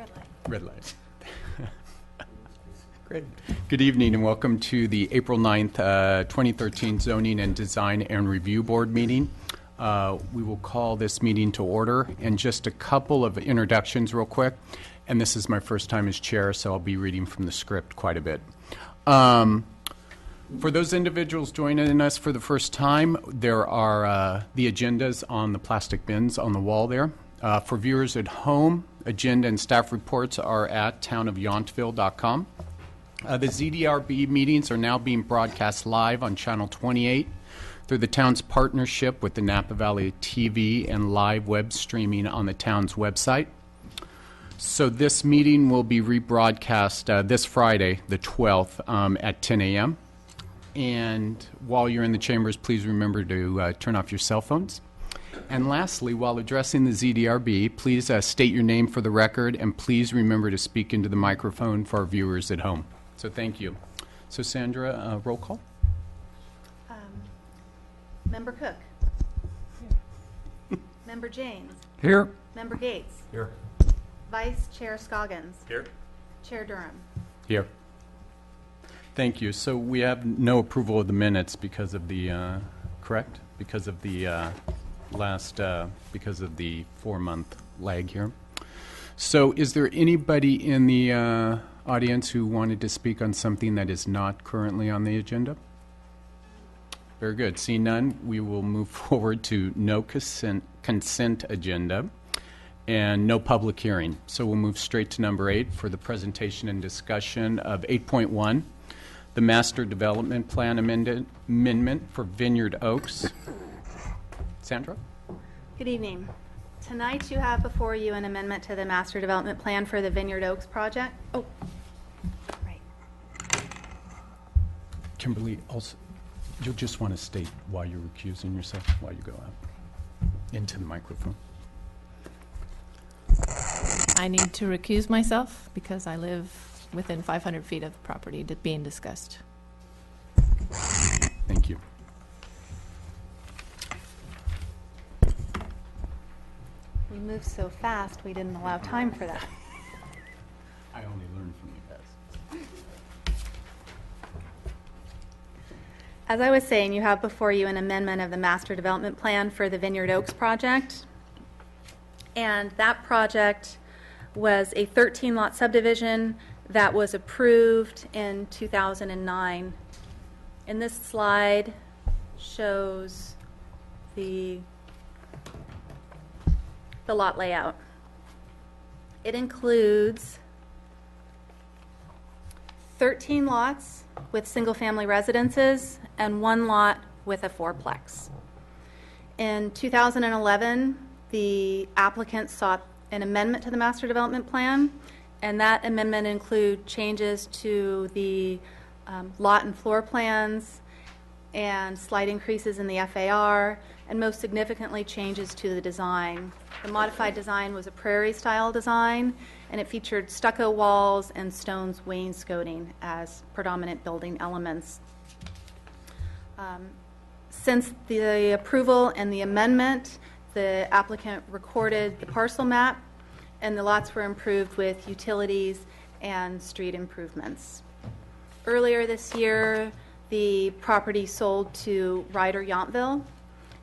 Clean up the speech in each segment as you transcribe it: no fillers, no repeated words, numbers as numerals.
Red light. Red light. Great. Good evening and welcome to the April 9th, 2013 Zoning and Design and Review Board meeting. We will call this meeting to order, and just a couple of introductions real quick. And this is my first time as chair, so I'll be reading from the script quite a bit. For those individuals joining us for the first time, there are the agendas on the plastic bins on the wall there. For viewers at home, agenda and staff reports are at townofyountville.com. The ZDRB meetings are now being broadcast live on Channel 28 through the town's partnership with the Napa Valley TV and live web streaming on the town's website. So this meeting will be rebroadcast this Friday, the 12th, at 10 a.m. And while you're in the chambers, please remember to turn off your cell phones. And lastly, while addressing the ZDRB, please state your name for the record, and please remember to speak into the microphone for our viewers at home. So thank you. So Sandra, roll call. Member Cook. Here. Member James. Here. Member Gates. Here. Vice Chair Scoggins. Here. Chair Durham. Here. Thank you. So we have no approval of the minutes because of the, correct? Because of the because of the 4-month lag here. So is there anybody in the audience who wanted to speak on something that is not currently on the agenda? Very good. Seeing none, we will move forward to no consent agenda and no public hearing. So we'll move straight to number 8 for the presentation and discussion of 8.1, the Master Development Plan Amendment for Vineyard Oaks. Sandra? Good evening. Tonight you have before you an amendment to the Master Development Plan for the Vineyard Oaks project. Oh, right. Kimberly, also, you'll just want to state why you're recusing yourself while you go out into the microphone. I need to recuse myself because I live within 500 feet of the property being discussed. Thank you. We moved so fast we didn't allow time for that. I only learn from you guys. As I was saying, you have before you an amendment of the Master Development Plan for the Vineyard Oaks project. And that project was a 13-lot subdivision that was approved in 2009. And this slide shows the lot layout. It includes 13 lots with single-family residences and 1 lot with a fourplex. In 2011, the applicant sought an amendment to the Master Development Plan, and that amendment included changes to the lot and floor plans and slight increases in the FAR, and most significantly changes to the design. The modified design was a prairie-style design, and it featured stucco walls and stones wainscoting as predominant building elements. Since the approval and the amendment, the applicant recorded the parcel map, and the lots were improved with utilities and street improvements. Earlier this year, the property sold to Ryder Yountville,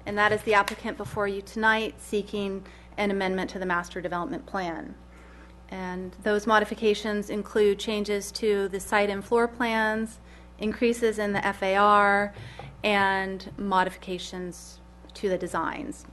and that is the applicant before you tonight seeking an amendment to the Master Development Plan. And those modifications include changes to the site and floor plans, increases in the FAR, and modifications to the designs.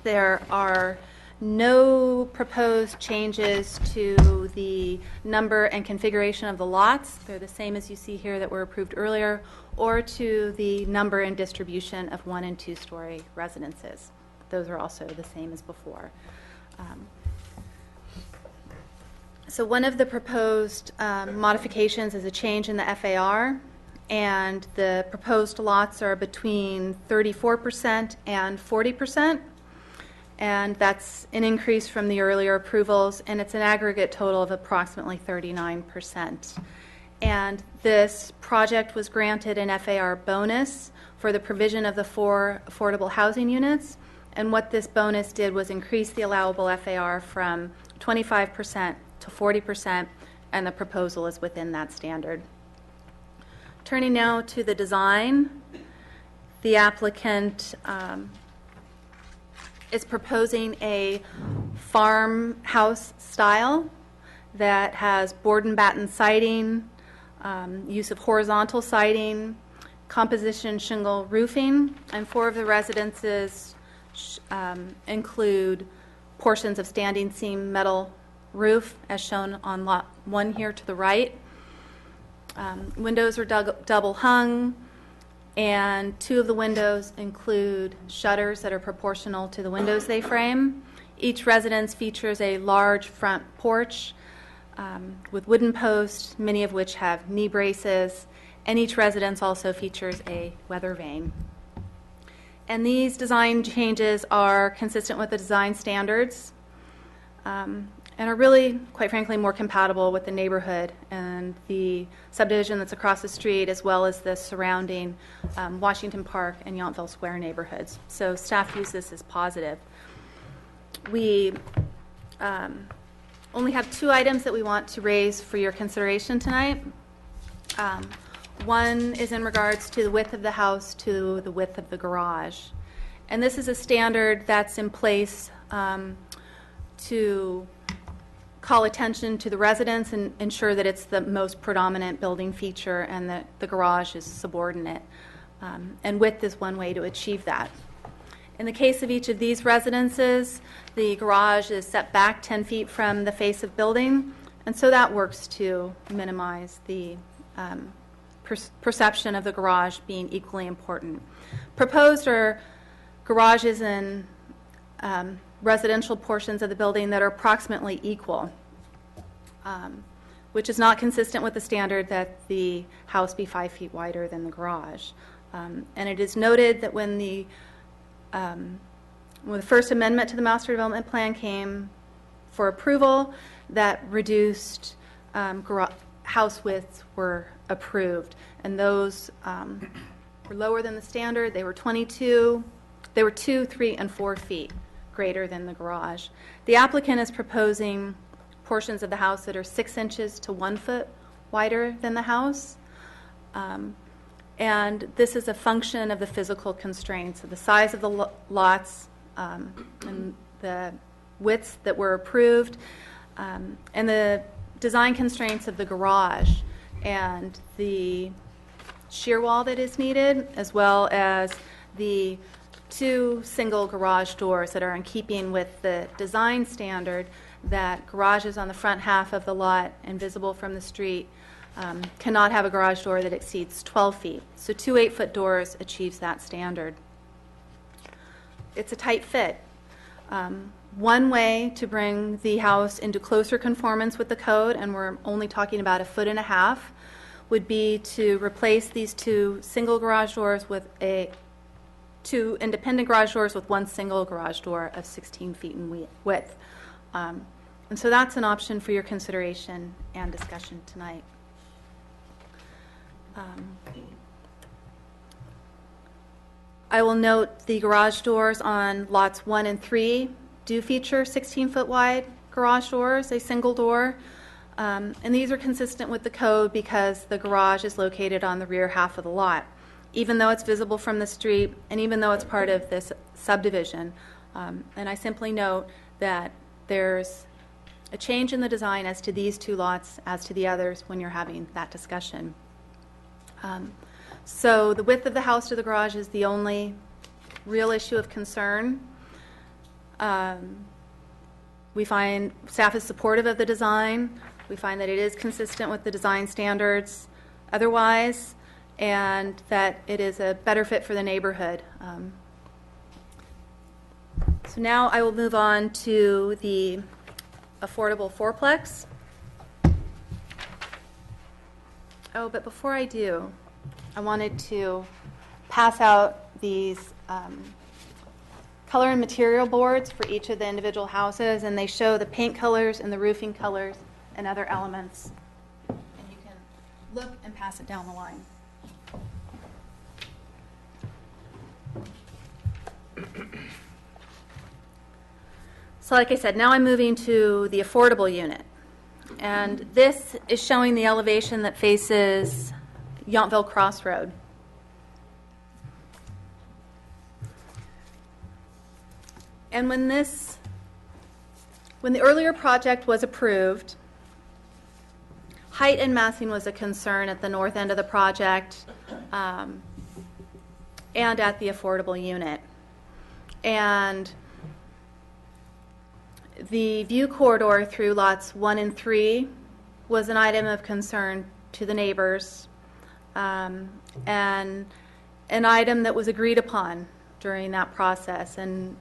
There are no proposed changes to the number and configuration of the lots. They're the same as you see here that were approved earlier, or to the number and distribution of 1- and 2-story residences. Those are also the same as before. So one of the proposed modifications is a change in the FAR, and the proposed lots are between 34% and 40%. And that's an increase from the earlier approvals, and it's an aggregate total of approximately 39%. And this project was granted an FAR bonus for the provision of the 4 affordable housing units, and what this bonus did was increase the allowable FAR from 25% to 40%, and the proposal is within that standard. Turning now to the design, the applicant is proposing a farmhouse style that has board and batten siding, use of horizontal siding, composition shingle roofing, and 4 of the residences include portions of standing seam metal roof, as shown on lot 1 here to the right. Windows are double hung, and 2 of the windows include shutters that are proportional to the windows they frame. Each residence features a large front porch with wooden posts, many of which have knee braces, and each residence also features a weather vane. And these design changes are consistent with the design standards and are really, quite frankly, more compatible with the neighborhood and the subdivision that's across the street, as well as the surrounding Washington Park and Yountville Square neighborhoods. So staff views this as positive. We only have 2 items that we want to raise for your consideration tonight. One is in regards to the width of the house to the width of the garage. And this is a standard that's in place to call attention to the residents and ensure that it's the most predominant building feature and that the garage is subordinate. And width is one way to achieve that. In the case of each of these residences, the garage is set back 10 feet from the face of building, and so that works to minimize the perception of the garage being equally important. Proposed are garages in residential portions of the building that are approximately equal, which is not consistent with the standard that the house be 5 feet wider than the garage. And it is noted that when the first amendment to the Master Development Plan came for approval, that reduced house widths were approved, and those were lower than the standard. They were 22, they were 2, 3, and 4 feet greater than the garage. The applicant is proposing portions of the house that are 6 inches to 1 foot wider than the house. And this is a function of the physical constraints of the size of the lots and the widths that were approved, and the design constraints of the garage and the shear wall that is needed, as well as the 2 single garage doors that are in keeping with the design standard that garages on the front half of the lot and visible from the street cannot have a garage door that exceeds 12 feet. So 2 8-foot doors achieves that standard. It's a tight fit. One way to bring the house into closer conformance with the code, and we're only talking about 1.5 feet, would be to replace these 2 single garage doors with 2 independent garage doors with 1 single garage door of 16 feet in width. And so that's an option for your consideration and discussion tonight. I will note the garage doors on lots 1 and 3 do feature 16-foot wide garage doors, a single door. And these are consistent with the code because the garage is located on the rear half of the lot, even though it's visible from the street and even though it's part of this subdivision. And I simply note that there's a change in the design as to these 2 lots as to the others when you're having that discussion. So the width of the house to the garage is the only real issue of concern. We find staff is supportive of the design. We find that it is consistent with the design standards otherwise, and that it is a better fit for the neighborhood. So now I will move on to the affordable fourplex. Oh, but before I do, I wanted to pass out these color and material boards for each of the individual houses, and they show the paint colors and the roofing colors and other elements. And you can look and pass it down the line. So like I said, now I'm moving to the affordable unit. And this is showing the elevation that faces Yountville Crossroad. And when the earlier project was approved, height and massing was a concern at the north end of the project and at the affordable unit. And the view corridor through lots 1 and 3 was an item of concern to the neighbors, and an item that was agreed upon during that process. And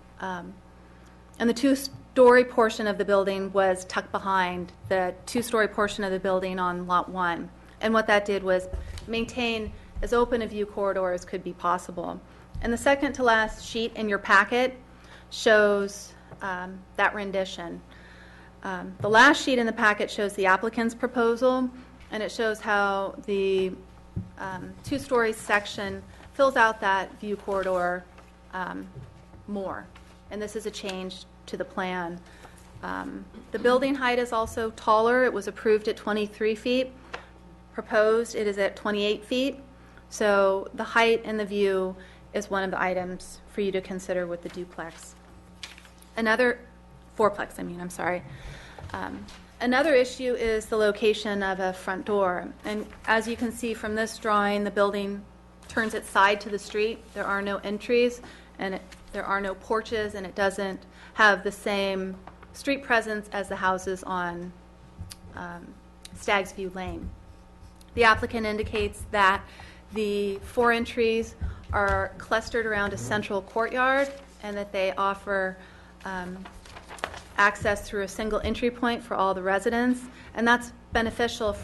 the two-story portion of the building was tucked behind the two-story portion of the building on Lot 1. And what that did was maintain as open a view corridor as could be possible. And the second to last sheet in your packet shows that rendition. The last sheet in the packet shows the applicant's proposal, and it shows how the two-story section fills out that view corridor more. And this is a change to the plan. The building height is also taller. It was approved at 23 feet. Proposed, it is at 28 feet. So the height and the view is one of the items for you to consider with the duplex. Fourplex, I'm sorry. Another issue is the location of a front door. And as you can see from this drawing, the building turns its side to the street. There are no entries, and there are no porches, and it doesn't have the same street presence as the houses on Stag's View Lane. The applicant indicates that the 4 entries are clustered around a central courtyard and that they offer access through a single entry point for all the residents, and that's beneficial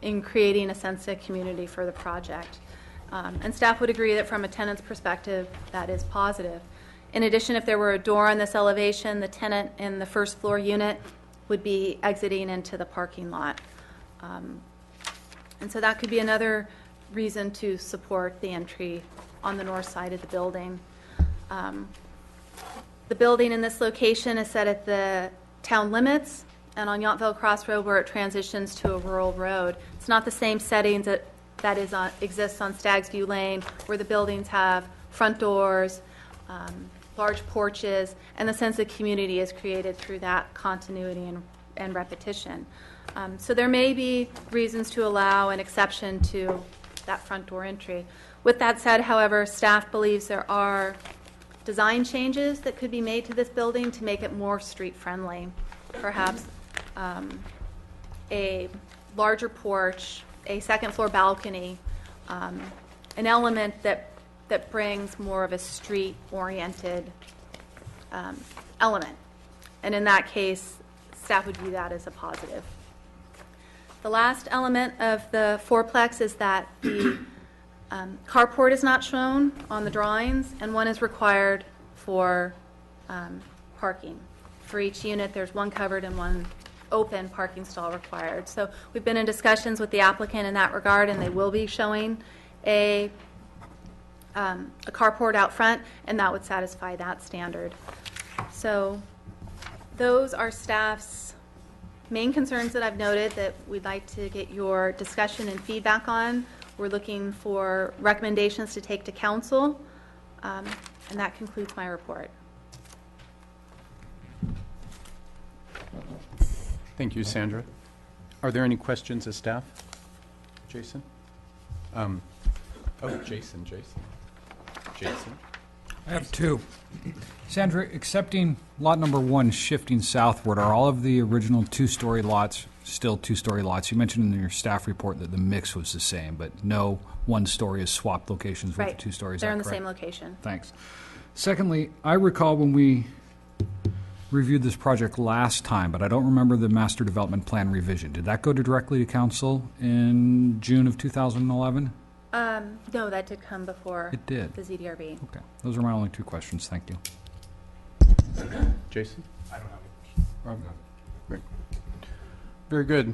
in creating a sense of community for the project. And staff would agree that from a tenant's perspective, that is positive. In addition, if there were a door on this elevation, the tenant in the first floor unit would be exiting into the parking lot. And so that could be another reason to support the entry on the north side of the building. The building in this location is set at the town limits and on Yountville Crossroad where it transitions to a rural road. It's not the same settings that exists on Stag's View Lane where the buildings have front doors, large porches, and the sense of community is created through that continuity and repetition. So there may be reasons to allow an exception to that front door entry. With that said, however, staff believes there are design changes that could be made to this building to make it more street friendly. Perhaps a larger porch, a second floor balcony, an element that brings more of a street oriented element. And in that case, staff would view that as a positive. The last element of the fourplex is that the carport is not shown on the drawings, and one is required for parking. For each unit, there's one covered and one open parking stall required. So we've been in discussions with the applicant in that regard, and they will be showing a carport out front, and that would satisfy that standard. So those are staff's main concerns that I've noted that we'd like to get your discussion and feedback on. We're looking for recommendations to take to council, and that concludes my report. Thank you, Sandra. Are there any questions of staff? Jason? Jason. I have 2. Sandra, accepting lot number 1 shifting southward, are all of the original 2-story lots still 2-story lots? You mentioned in your staff report that the mix was the same, but no 1-story is swapped locations with the 2 stories. They're in the same location. Thanks. Secondly, I recall when we reviewed this project last time, but I don't remember the master development plan revision. Did that go directly to council in June of 2011? No, that did come before It did. the ZDRB. Okay. Those are my only 2 questions. Thank you. Jason? I don't have any questions. Great. Very good.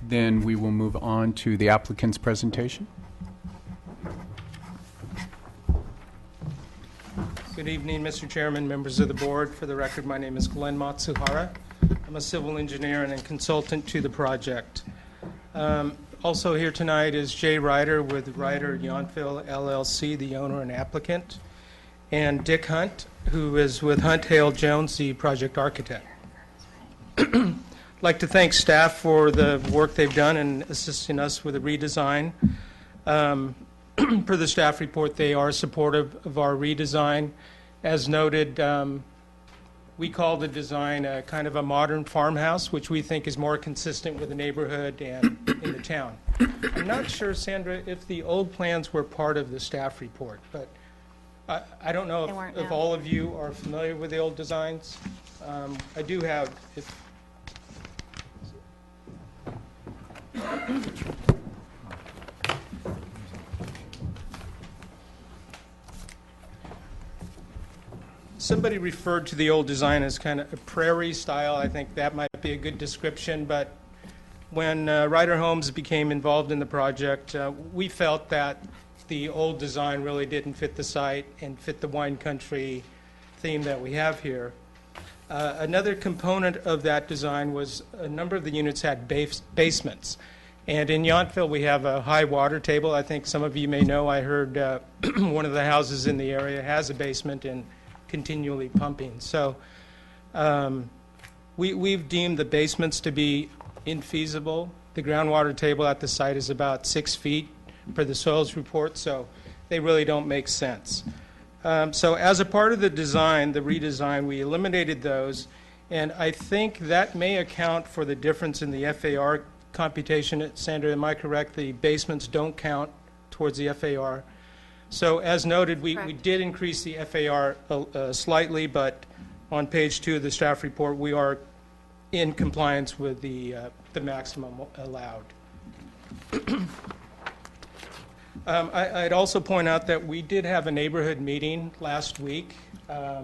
Then we will move on to the applicant's presentation. Good evening, Mr. Chairman, members of the board. For the record, my name is Glenn Matsuhara. I'm a civil engineer and a consultant to the project. Also here tonight is Jay Ryder with Ryder Yountville LLC, the owner and applicant, and Dick Hunt, who is with Hunt Hale Jones, the project architect. I'd like to thank staff for the work they've done in assisting us with the redesign. Per the staff report, they are supportive of our redesign. As noted, we call the design a kind of a modern farmhouse, which we think is more consistent with the neighborhood and in the town. I'm not sure, Sandra, if the old plans were part of the staff report, but I don't know They weren't, if no. all of you are familiar with the old designs. I do have, somebody referred to the old design as kind of a prairie style. I think that might be a good description, but when Ryder Homes became involved in the project, we felt that the old design really didn't fit the site and fit the wine country theme that we have here. Another component of that design was a number of the units had basements. And in Yountville, we have a high water table. I think some of you may know, I heard one of the houses in the area has a basement and continually pumping. So we've deemed the basements to be infeasible. The groundwater table at the site is about 6 feet per the soils report, so they really don't make sense. So as a part of the design, the redesign, we eliminated those, and I think that may account for the difference in the FAR computation. Sandra, am I correct? The basements don't count towards the FAR. So as noted, we Correct. did increase the FAR slightly, but on page 2 of the staff report, we are in compliance with the maximum allowed. I'd also point out that we did have a neighborhood meeting last week. I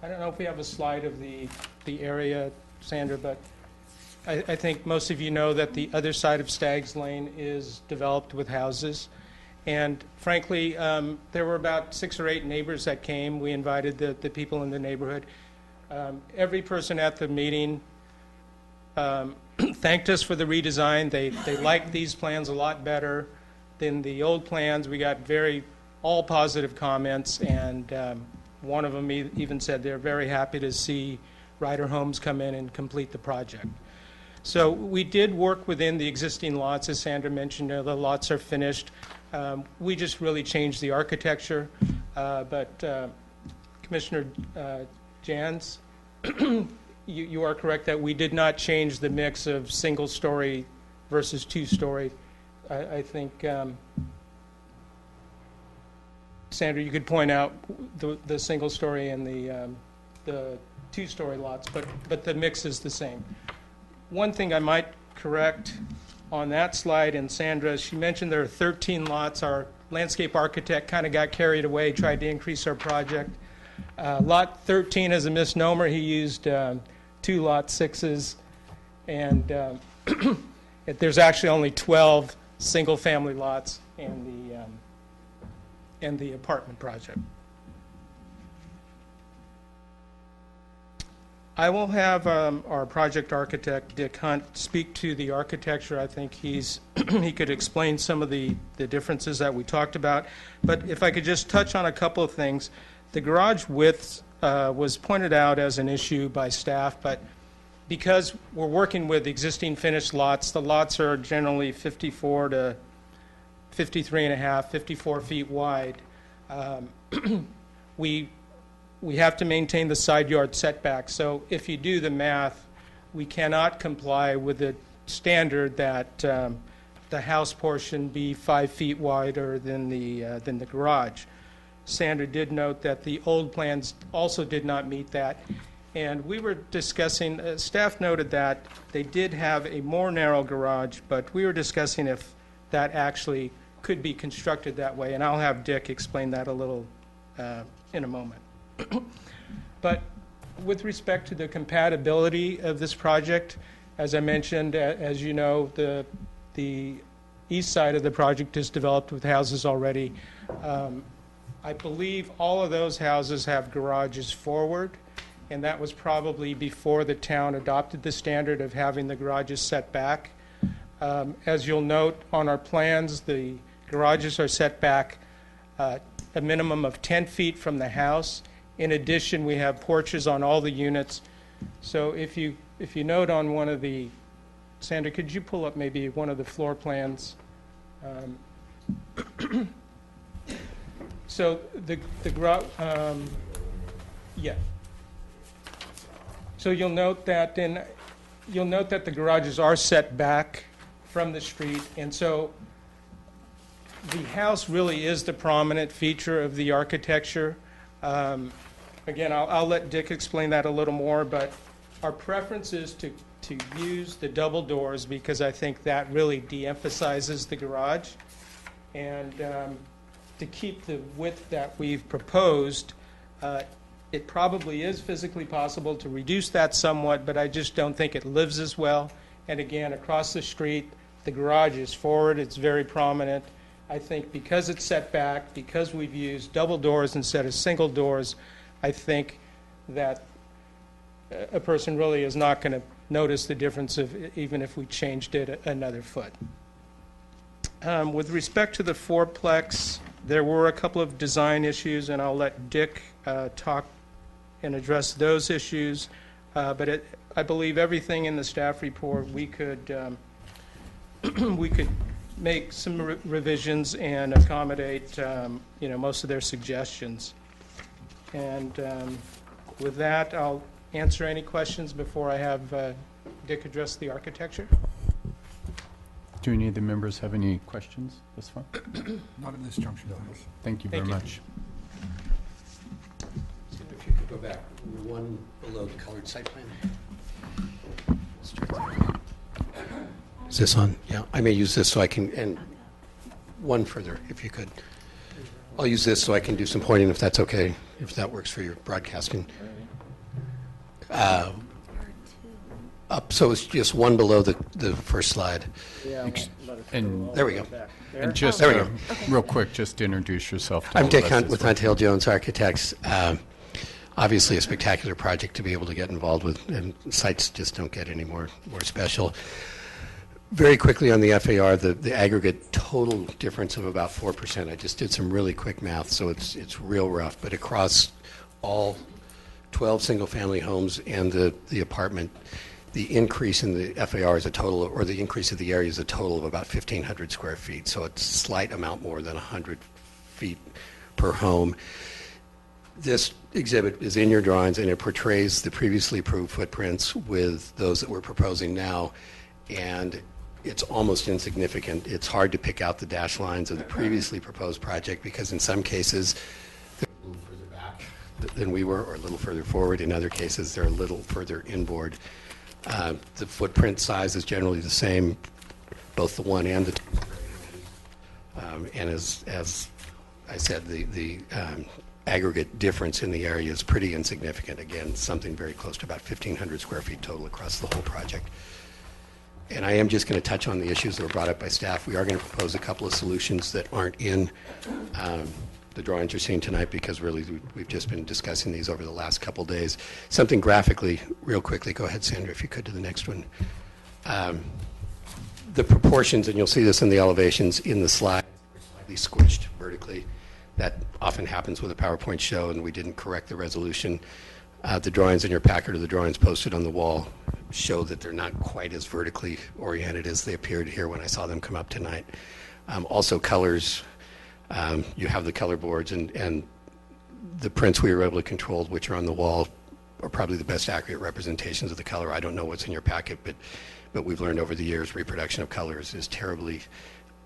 don't know if we have a slide of the area, Sandra, but I think most of you know that the other side of Staggs Lane is developed with houses. And frankly, there were about 6 or 8 neighbors that came. We invited the people in the neighborhood. Every person at the meeting thanked us for the redesign. They liked these plans a lot better than the old plans. We got all positive comments, and one of them even said they're very happy to see Ryder Homes come in and complete the project. So we did work within the existing lots. As Sandra mentioned, the lots are finished. We just really changed the architecture, but Commissioner Jans, you are correct that we did not change the mix of single-story versus two-story. I think, Sandra, you could point out the single-story and the two-story lots, but the mix is the same. One thing I might correct on that slide, and Sandra, she mentioned there are 13 lots. Our landscape architect kind of got carried away, tried to increase our project. Lot 13 is a misnomer. He used 2 lot 6s, and there's actually only 12 single-family lots in the apartment project. I will have our project architect, Dick Hunt, speak to the architecture. I think he could explain some of the differences that we talked about. But if I could just touch on a couple of things. The garage width was pointed out as an issue by staff, but because we're working with existing finished lots, the lots are generally 54 to 53 and a half, 54 feet wide. We have to maintain the side yard setback. So if you do the math, we cannot comply with the standard that the house portion be 5 feet wider than the garage. Sandra did note that the old plans also did not meet that. And we were discussing, staff noted that they did have a more narrow garage, but we were discussing if that actually could be constructed that way. And I'll have Dick explain that a little in a moment. But with respect to the compatibility of this project, as I mentioned, as you know, the east side of the project is developed with houses already. I believe all of those houses have garages forward, and that was probably before the town adopted the standard of having the garages set back. As you'll note on our plans, the garages are set back a minimum of 10 feet from the house. In addition, we have porches on all the units. So if you note on one of the, Sandra, could you pull up maybe one of the floor plans? So yeah. So you'll note that the garages are set back from the street, and so the house really is the prominent feature of the architecture. Again, I'll let Dick explain that a little more, but our preference is to use the double doors because I think that really de-emphasizes the garage. And to keep the width that we've proposed, it probably is physically possible to reduce that somewhat, but I just don't think it lives as well. And again, across the street, the garage is forward, it's very prominent. I think because it's set back, because we've used double doors instead of single doors, I think that a person really is not going to notice the difference of even if we changed it another foot. With respect to the fourplex, there were a couple of design issues, and I'll let Dick talk and address those issues. But I believe everything in the staff report we could make some revisions and accommodate most of their suggestions. And with that, I'll answer any questions before I have Dick address the architecture. Do any of the members have any questions thus far? Not at this juncture. Thank you very Thank you. much. If you could go back one below the colored site plan. Is this on? Yeah, I may use this so I can, and one further, if you could. I'll use this so I can do some pointing, if that's okay, if that works for your broadcasting. Up, so it's just one below the first slide. And, There we go. and just, There we go. real quick, just to introduce yourself. to I'm all Dick of us Hunt as with well. Hunt Hill Jones Architects. Obviously a spectacular project to be able to get involved with, and sites just don't get any more special. Very quickly on the FAR, the aggregate total difference of about 4%. I just did some really quick math, so it's real rough. But across all 12 single-family homes and the apartment, the increase in the FAR is a total, or the increase of the area is a total of about 1,500 square feet. So it's a slight amount more than 100 feet per home. This exhibit is in your drawings, and it portrays the previously approved footprints with those that we're proposing now. And it's almost insignificant. It's hard to pick out the dashed lines of the previously proposed project because in some cases they're a little further back than we were, or a little further forward. In other cases, they're a little further inboard. The footprint size is generally the same, both the one and the two. And as I said, the aggregate difference in the area is pretty insignificant. Again, something very close to about 1,500 square feet total across the whole project. And I am just going to touch on the issues that were brought up by staff. We are going to propose a couple of solutions that aren't in the drawings you're seeing tonight because really we've just been discussing these over the last couple days. Something graphically, real quickly. Go ahead, Sandra, if you could, to the next one. The proportions, and you'll see this in the elevations in the slide, are slightly squished vertically. That often happens with a PowerPoint show, and we didn't correct the resolution. The drawings in your packet, or the drawings posted on the wall, show that they're not quite as vertically oriented as they appeared here when I saw them come up tonight. Also colors, you have the color boards, and the prints we were able to control, which are on the wall, are probably the best accurate representations of the color. I don't know what's in your packet, but we've learned over the years reproduction of colors is terribly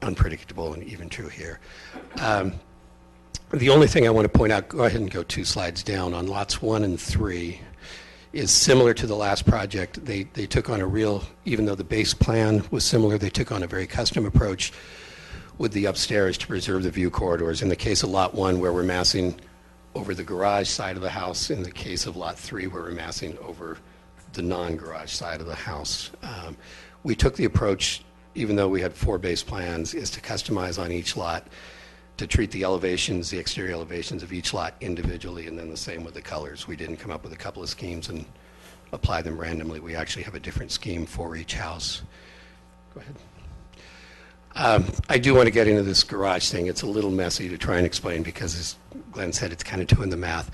unpredictable, and even true here. The only thing I want to point out, go ahead and go 2 slides down, on lots 1 and 3 is similar to the last project. They took on a real, even though the base plan was similar, they took on a very custom approach with the upstairs to preserve the view corridors. In the case of lot 1, where we're massing over the garage side of the house. In the case of lot 3, where we're massing over the non-garage side of the house. We took the approach, even though we had 4 base plans, is to customize on each lot to treat the elevations, the exterior elevations of each lot individually, and then the same with the colors. We didn't come up with a couple of schemes and apply them randomly. We actually have a different scheme for each house. Go ahead. I do want to get into this garage thing. It's a little messy to try and explain because, as Glenn said, it's kind of doing the math.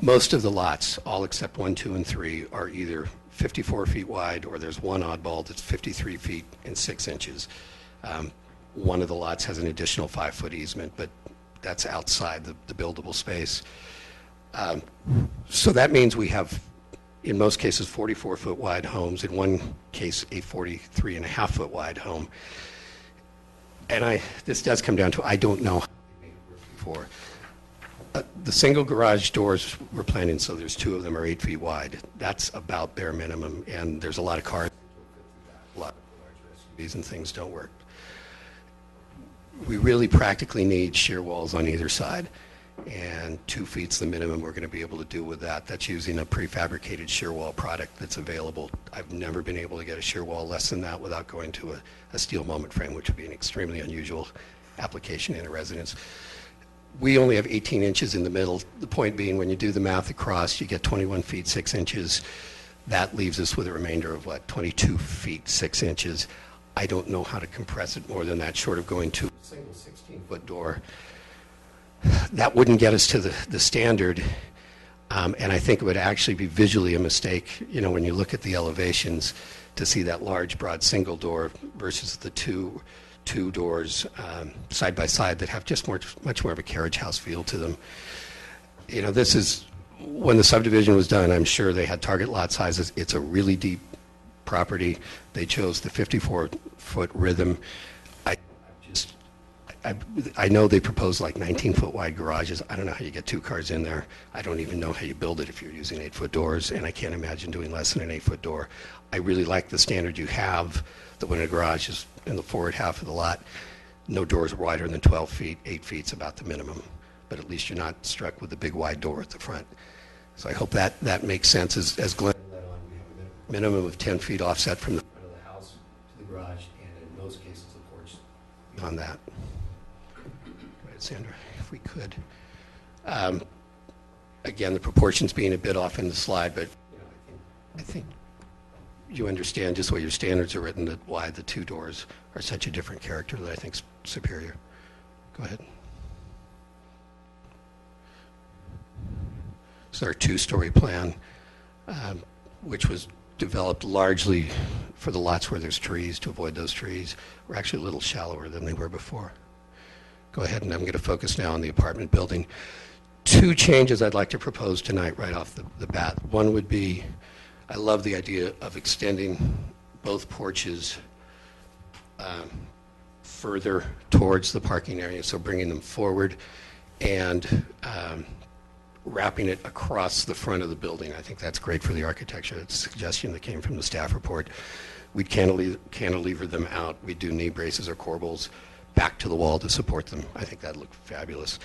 Most of the lots, all except 1, 2, and 3, are either 54 feet wide or there's one oddball that's 53 feet and 6 inches. One of the lots has an additional 5-foot easement, but that's outside the buildable space. So that means we have, in most cases, 44-foot wide homes. In one case, a 43.5-foot wide home. And this does come down to, I don't know how they made it work before. The single garage doors we're planning, so there's 2 of them are 8 feet wide. That's about bare minimum, and there's a lot of cars. A lot of large SUVs and things don't work. We really practically need shear walls on either side, and 2 feet's the minimum we're going to be able to do with that. That's using a prefabricated shear wall product that's available. I've never been able to get a shear wall less than that without going to a steel moment frame, which would be an extremely unusual application in a residence. We only have 18 inches in the middle. The point being, when you do the math across, you get 21 feet 6 inches. That leaves us with a remainder of, 22 feet 6 inches. I don't know how to compress it more than that, short of going to a single 16-foot door. That wouldn't get us to the standard, and I think it would actually be visually a mistake, when you look at the elevations, to see that large, broad single door versus the two doors side by side that have just much more of a carriage house feel to them. This is, when the subdivision was done, I'm sure they had target lot sizes. It's a really deep property. They chose the 54-foot rhythm. I know they proposed like 19-foot wide garages. I don't know how you get 2 cars in there. I don't even know how you build it if you're using 8-foot doors, and I can't imagine doing less than an 8-foot door. I really like the standard you have, that when a garage is in the forward half of the lot, no doors wider than 12 feet, 8 feet's about the minimum. But at least you're not struck with the big wide door at the front. So I hope that makes sense. As Glenn led on, we have a minimum of 10 feet offset from the front of the house to the garage, and in most cases the porch beyond that. Sandra, if we could. Again, the proportions being a bit off in the slide, but I think you understand just the way your standards are written, that why the 2 doors are such a different character that I think is superior. Go ahead. So our 2-story plan, which was developed largely for the lots where there's trees, to avoid those trees. We're actually a little shallower than they were before. Go ahead, and I'm going to focus now on the apartment building. 2 changes I'd like to propose tonight right off the bat. One would be, I love the idea of extending both porches further towards the parking area, so bringing them forward and wrapping it across the front of the building. I think that's great for the architecture. It's a suggestion that came from the staff report. We'd cantilever them out. We'd do knee braces or corbels back to the wall to support them. I think that'd look fabulous.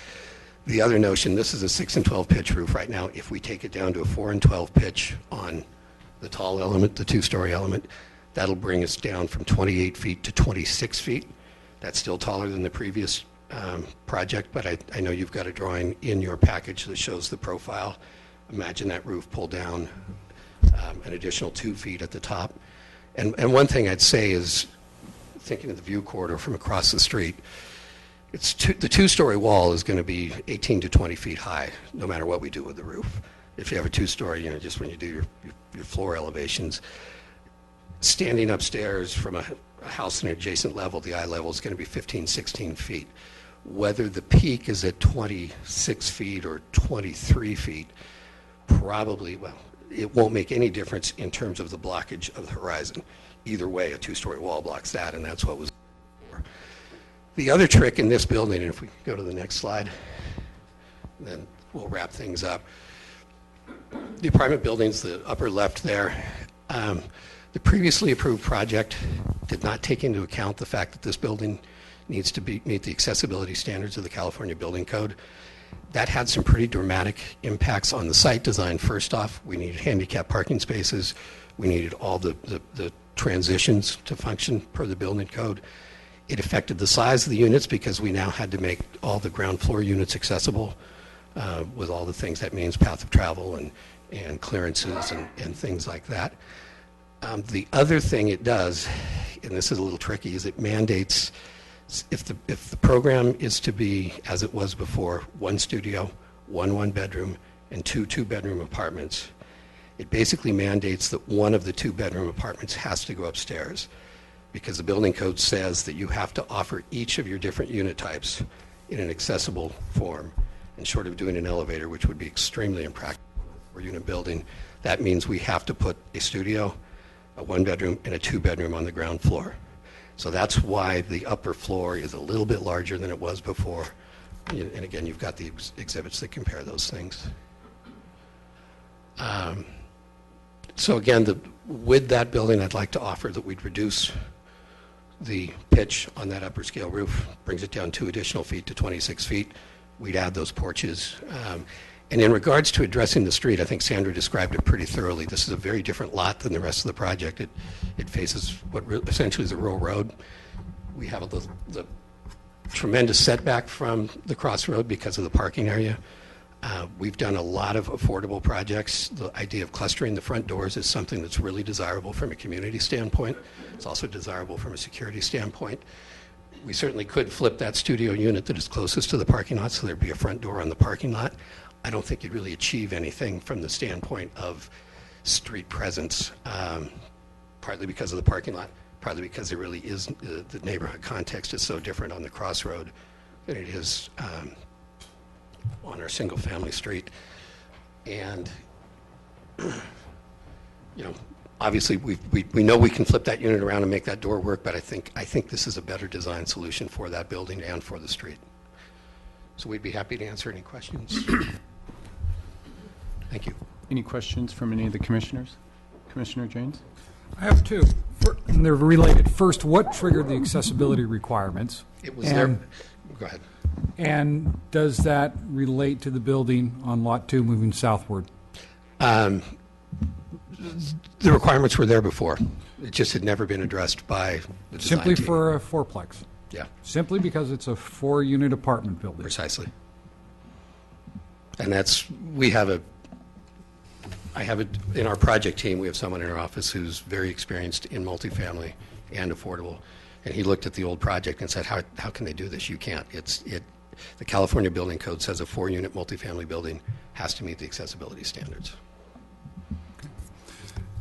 The other notion, this is a 6 and 12 pitch roof right now. If we take it down to a 4 and 12 pitch on the tall element, the 2-story element, that'll bring us down from 28 feet to 26 feet. That's still taller than the previous project, but I know you've got a drawing in your package that shows the profile. Imagine that roof pulled down an additional 2 feet at the top. And one thing I'd say is, thinking of the view corridor from across the street, the 2-story wall is going to be 18 to 20 feet high, no matter what we do with the roof. If you have a 2-story, just when you do your floor elevations, standing upstairs from a house in an adjacent level, the eye level is going to be 15, 16 feet. Whether the peak is at 26 feet or 23 feet, probably, it won't make any difference in terms of the blockage of the horizon. Either way, a 2-story wall blocks that, and that's what was before. The other trick in this building, and if we go to the next slide, then we'll wrap things up. The apartment buildings, the upper left there, the previously approved project did not take into account the fact that this building needs to meet the accessibility standards of the California Building Code. That had some pretty dramatic impacts on the site design. First off, we needed handicap parking spaces. We needed all the transitions to function per the building code. It affected the size of the units because we now had to make all the ground floor units accessible with all the things that means, path of travel and clearances and things like that. The other thing it does, and this is a little tricky, is it mandates if the program is to be, as it was before, one studio, one bedroom, and two bedroom apartments, it basically mandates that one of the 2 bedroom apartments has to go upstairs, because the building code says that you have to offer each of your different unit types in an accessible form. And short of doing an elevator, which would be extremely impractical for a unit building, that means we have to put a studio, a 1-bedroom, and a 2-bedroom on the ground floor. So that's why the upper floor is a little bit larger than it was before. And again, you've got the exhibits that compare those things. So again, with that building, I'd like to offer that we'd reduce the pitch on that upper scale roof, brings it down 2 additional feet to 26 feet. We'd add those porches. And in regards to addressing the street, I think Sandra described it pretty thoroughly. This is a very different lot than the rest of the project. It faces what essentially is a rural road. We have the tremendous setback from the crossroad because of the parking area. We've done a lot of affordable projects. The idea of clustering the front doors is something that's really desirable from a community standpoint. It's also desirable from a security standpoint. We certainly could flip that studio unit that is closest to the parking lot so there'd be a front door on the parking lot. I don't think you'd really achieve anything from the standpoint of street presence, partly because of the parking lot, partly because it really is, the neighborhood context is so different on the crossroad than it is on our single-family street. And, you know, obviously we know we can flip that unit around and make that door work, but I think this is a better design solution for that building and for the street. So we'd be happy to answer any questions. Thank you. Any questions from any of the commissioners? Commissioner Janes? I have 2, and they're related. First, what triggered the accessibility requirements? It was there. Go ahead. And does that relate to the building on Lot 2 moving southward? The requirements were there before. It just had never been addressed by the design Simply team. for a fourplex? Yeah, Simply because it's a 4-unit apartment building? precisely. And I have in our project team, we have someone in our office who's very experienced in multifamily and affordable. And he looked at the old project and said, how can they do this? You can't. The California Building Code says a 4-unit multifamily building has to meet the accessibility standards.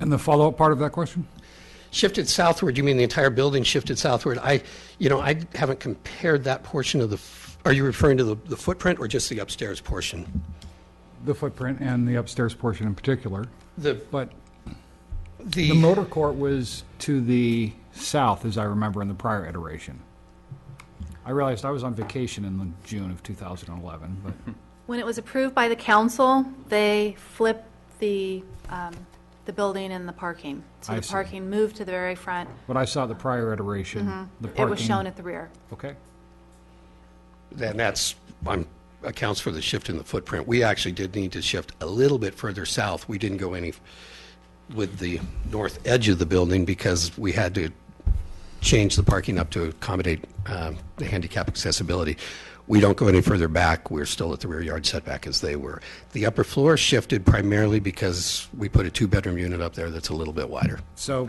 And the follow-up part of that question? Shifted southward, you mean the entire building shifted southward? I haven't compared that portion of are you referring to the footprint or just the upstairs portion? The footprint and the upstairs portion in particular. But the The motor court was to the south, as I remember, in the prior iteration. I realized I was on vacation in June of 2011, but When it was approved by the council, they flipped the building and the parking. So I the see. parking moved to the very front. I saw the prior iteration. The It was parking- shown at the rear. Okay. And that's accounts for the shift in the footprint. We actually did need to shift a little bit further south. We didn't go any with the north edge of the building because we had to change the parking up to accommodate the handicap accessibility. We don't go any further back. We're still at the rear yard setback as they were. The upper floor shifted primarily because we put a 2-bedroom unit up there that's a little bit wider. So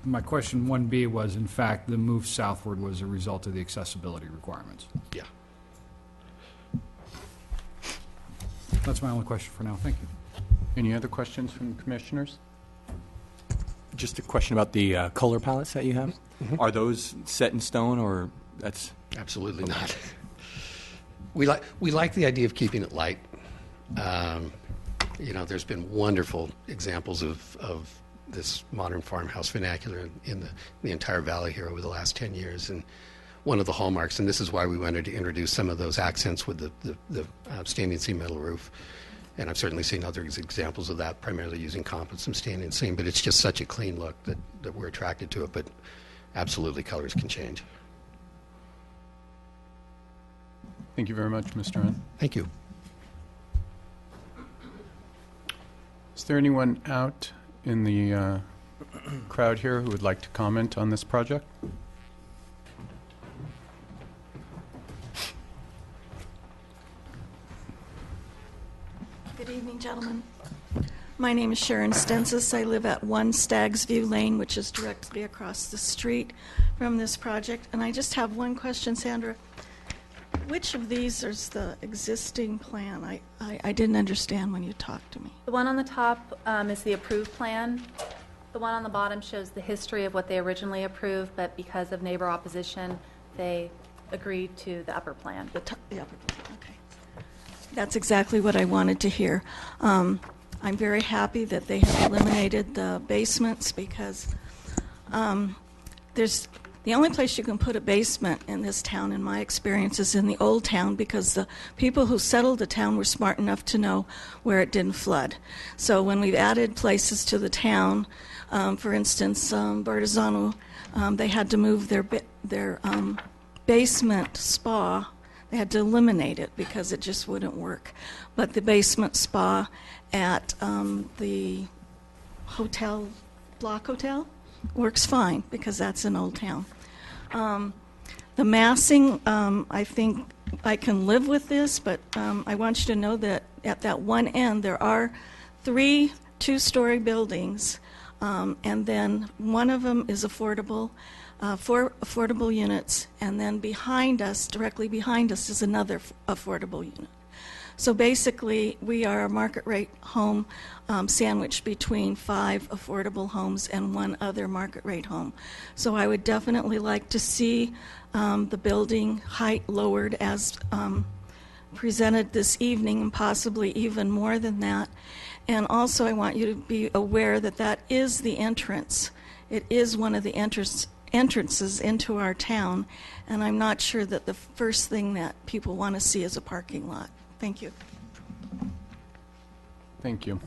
my question 1B was, in fact, the move southward was a result of the accessibility requirements. Yeah. That's my only question for now. Thank you. Any other questions from the commissioners? Just a question about the color palettes that you have. Are those set in stone, or that's? Absolutely not. We like the idea of keeping it light. There's been wonderful examples of this modern farmhouse vernacular in the entire valley here over the last 10 years. And one of the hallmarks, and this is why we wanted to introduce some of those accents with the standing seam metal roof. And I've certainly seen other examples of that, primarily using composites and standing seam, but it's just such a clean look that we're attracted to it. But absolutely, colors can change. Thank you very much, Mr. Hunt. Thank you. Is there anyone out in the crowd here who would like to comment on this project? evening, gentlemen. My name is Sharon Stensis. I live at 1 Staggs View Lane, which is directly across the street from this project. And I just have one question, Sandra. Which of these is the existing plan? I didn't understand when you talked to me. The one on the top is the approved plan. The one on the bottom shows the history of what they originally approved, but because of neighbor opposition, they agreed to the upper plan. The upper plan, okay. That's exactly what I wanted to hear. I'm very happy that they have eliminated the basements because there's the only place you can put a basement in this town, in my experience, is in the old town because the people who settled the town were smart enough to know where it didn't flood. So when we've added places to the town, for instance, Bartizano, they had to move their basement spa. They had to eliminate it because it just wouldn't work. But the basement spa at the hotel, Block Hotel, works fine because that's in Old Town. The massing, I think I can live with this, but I want you to know that at that one end there are 3 two-story buildings, and then one of them is affordable, 4 affordable units, and then behind us, directly behind us, is another affordable unit. So basically, we are a market rate home sandwiched between 5 affordable homes and 1 other market rate home. So I would definitely like to see the building height lowered as presented this evening, and possibly even more than that. And also I want you to be aware that that is the entrance. It is one of the entrances into our town, and I'm not sure that the first thing that people want to see is a parking lot. Thank you. Thank you.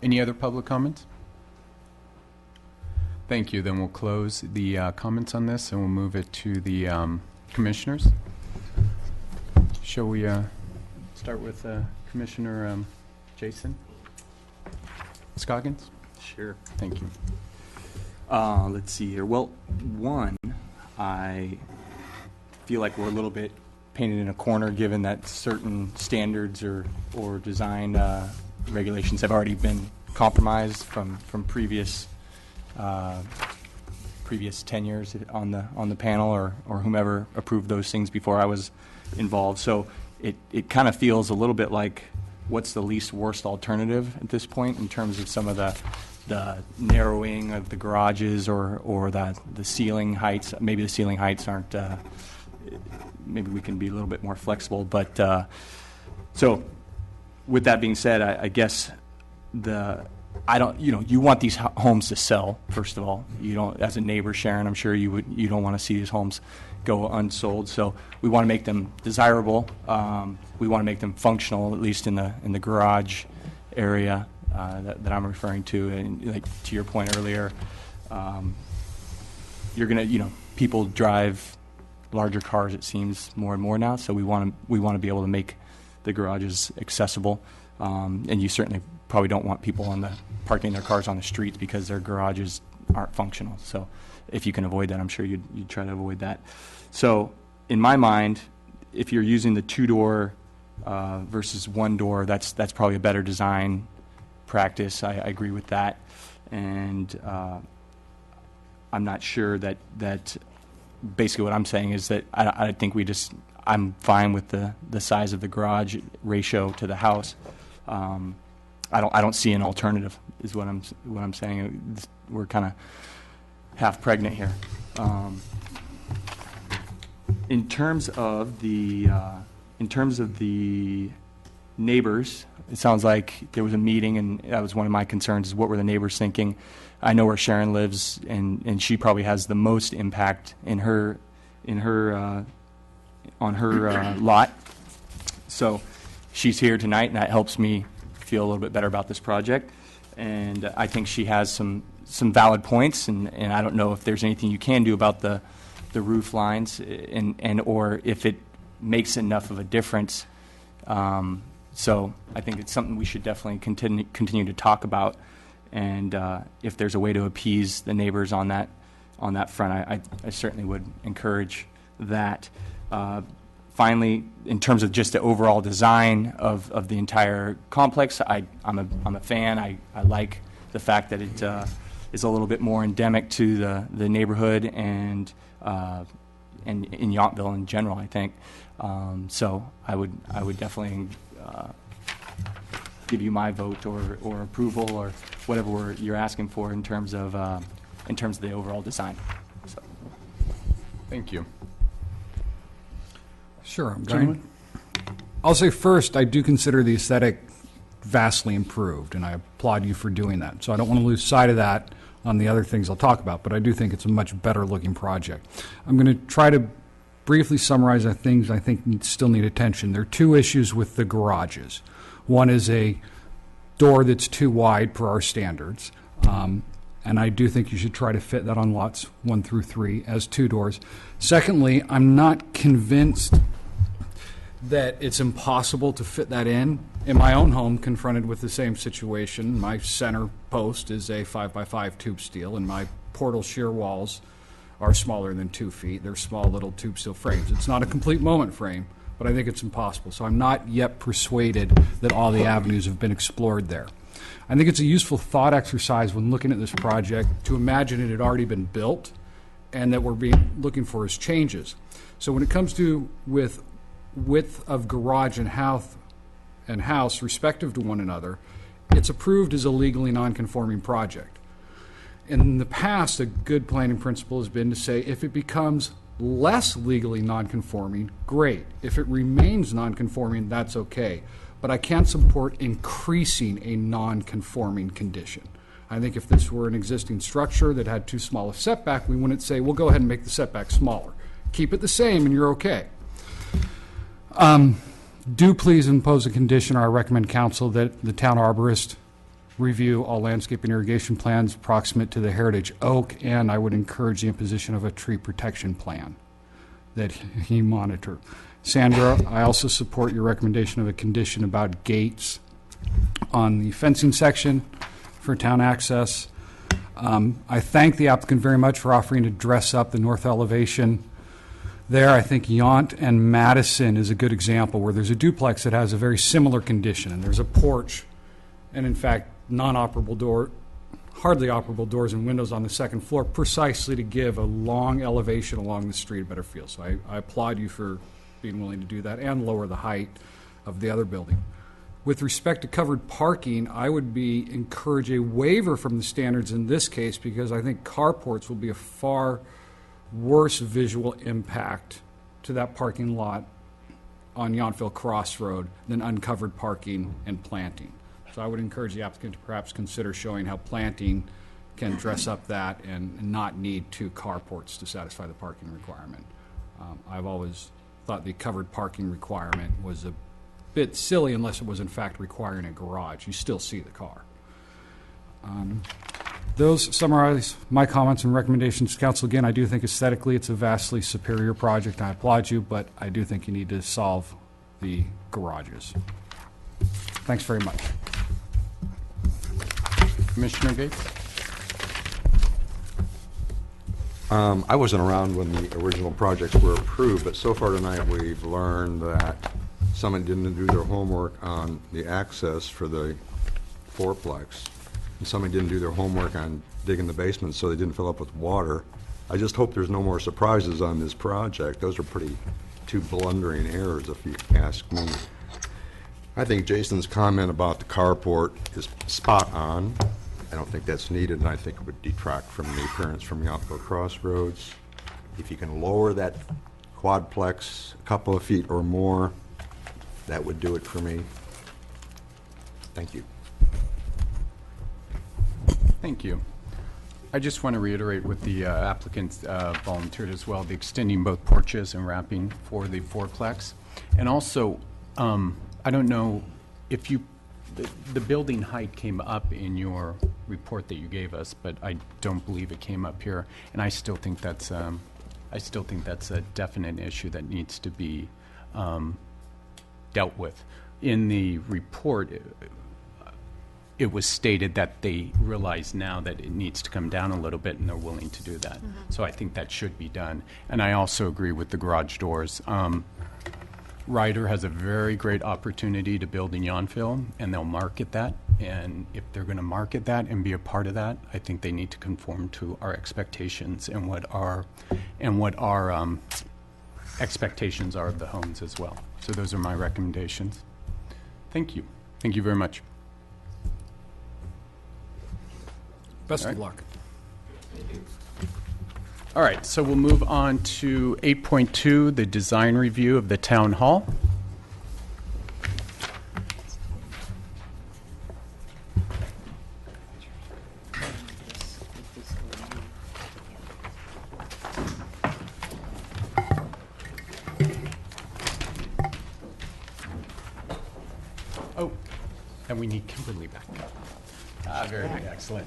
Any other public comments? Thank you. Then we'll close the comments on this and we'll move it to the commissioners. Shall we start with Commissioner Jason Scoggins? Sure. Thank you. Let's see here. Well, one, I feel like we're a little bit painted in a corner given that certain standards or design regulations have already been compromised from previous tenures on the panel or whomever approved those things before I was involved. So it kind of feels a little bit like what's the least worst alternative at this point in terms of some of the narrowing of the garages or the ceiling heights. Maybe the ceiling heights aren't. Maybe we can be a little bit more flexible. But so, with that being said, I guess you want these homes to sell. First of all, you don't. As a neighbor, Sharon, I'm sure you don't want to see these homes go unsold. So we want to make them desirable. We want to make them functional, at least in the garage area that I'm referring to. And like to your point earlier, you're gonna people drive larger cars, it seems, more and more now. So we want to be able to make the garages accessible, and you certainly probably don't want people parking their cars on the streets because their garages aren't functional. So if you can avoid that, I'm sure you'd try to avoid that. So in my mind, if you're using the 2-door versus 1-door, that's probably a better design practice. I agree with that, and I'm not sure that basically what I'm saying is that I think I'm fine with the size of the garage ratio to the house. I don't see an alternative is what I'm saying. We're kind of half pregnant here. In terms of the neighbors, it sounds like there was a meeting, and that was one of my concerns, is what were the neighbors thinking. I know where Sharon lives, and she probably has the most impact on her lot. So she's here tonight, and that helps me feel a little bit better about this project. And I think she has some valid points, and I don't know if there's anything you can do about the roof lines, and or if it makes enough of a difference. So I think it's something we should definitely continue to talk about. And if there's a way to appease the neighbors on that front, I certainly would encourage that. finally, in terms of just the overall design of the entire complex, I'm a fan. I like the fact that it is a little bit more endemic to the neighborhood and in Yountville in general, I think. So I would definitely give you my vote or approval or whatever you're asking for in terms of the overall design. So. Thank you. Sure, I'm Gentlemen? going. I'll say first, I do consider the aesthetic vastly improved, and I applaud you for doing that. So I don't want to lose sight of that on the other things I'll talk about, but I do think it's a much better looking project. I'm going to try to briefly summarize the things I think still need attention. There are two issues with the garages. One is a door that's too wide per our standards, and I do think you should try to fit that on lots 1 through 3 as 2 doors. Secondly, I'm not convinced that it's impossible to fit that in. In my own home, confronted with the same situation, my center post is a 5x5 tube steel, and my portal shear walls are smaller than 2 feet. They're small little tube steel frames. It's not a complete moment frame, but I think it's impossible. So I'm not yet persuaded that all the avenues have been explored there. I think it's a useful thought exercise when looking at this project to imagine it had already been built and that we're looking for is changes. So when it comes to with width of garage and house respective to one another, it's approved as a legally non-conforming project. In the past, a good planning principle has been to say if it becomes less legally non-conforming, great. If it remains non-conforming, that's okay. But I can't support increasing a non-conforming condition. I think if this were an existing structure that had too small a setback, we wouldn't say, well, go ahead and make the setback smaller. Keep it the same and you're okay. Do please impose a condition, or I recommend council that the town arborist review all landscape and irrigation plans proximate to the heritage oak, and I would encourage the imposition of a tree protection plan that he monitor. Sandra, I also support your recommendation of a condition about gates on the fencing section for town access. I thank the applicant very much for offering to dress up the north elevation there. I think Yount and Madison is a good example where there's a duplex that has a very similar condition, and there's a porch, and in fact, hardly operable doors and windows on the second floor, precisely to give a long elevation along the street a better feel. So I applaud you for being willing to do that and lower the height of the other building. With respect to covered parking, I would encourage a waiver from the standards in this case, because I think carports will be a far worse visual impact to that parking lot on Yountville Crossroad than uncovered parking and planting. So I would encourage the applicant to perhaps consider showing how planting can dress up that and not need 2 carports to satisfy the parking requirement. I've always thought the covered parking requirement was a bit silly unless it was in fact requiring a garage. You still see the car. Those summarize my comments and recommendations to council. Again, I do think aesthetically it's a vastly superior project. I applaud you, but I do think you need to solve the garages. Thanks very much. Commissioner Gates? I wasn't around when the original projects were approved, but so far tonight we've learned that someone didn't do their homework on the access for the fourplex, and someone didn't do their homework on digging the basement so they didn't fill up with water. I just hope there's no more surprises on this project. Those are two blundering errors, if you ask me. I think Jason's comment about the carport is spot on. I don't think that's needed, and I think it would detract from the appearance from Yountville Crossroads. If you can lower that quadplex a couple of feet or more, that would do it for me. Thank you. Thank you. I just want to reiterate what the applicant volunteered as well, the extending both porches and wrapping for the fourplex. And also, I don't know if the building height came up in your report that you gave us, but I don't believe it came up here. And I still think that's a definite issue that needs to be dealt with. In the report, it was stated that they realize now that it needs to come down a little bit, and they're willing to do that. So I think that should be done. And I also agree with the garage doors. Ryder has a very great opportunity to build in Yountville, and they'll market that. And if they're going to market that and be a part of that, I think they need to conform to our expectations and what our expectations are of the homes as well. So those are my recommendations. Thank you. Thank you very much. Best All of right. luck. All right, so we'll move on to 8.2, the design review of the town hall. Oh, and we need Kimberly back. Very good, excellent.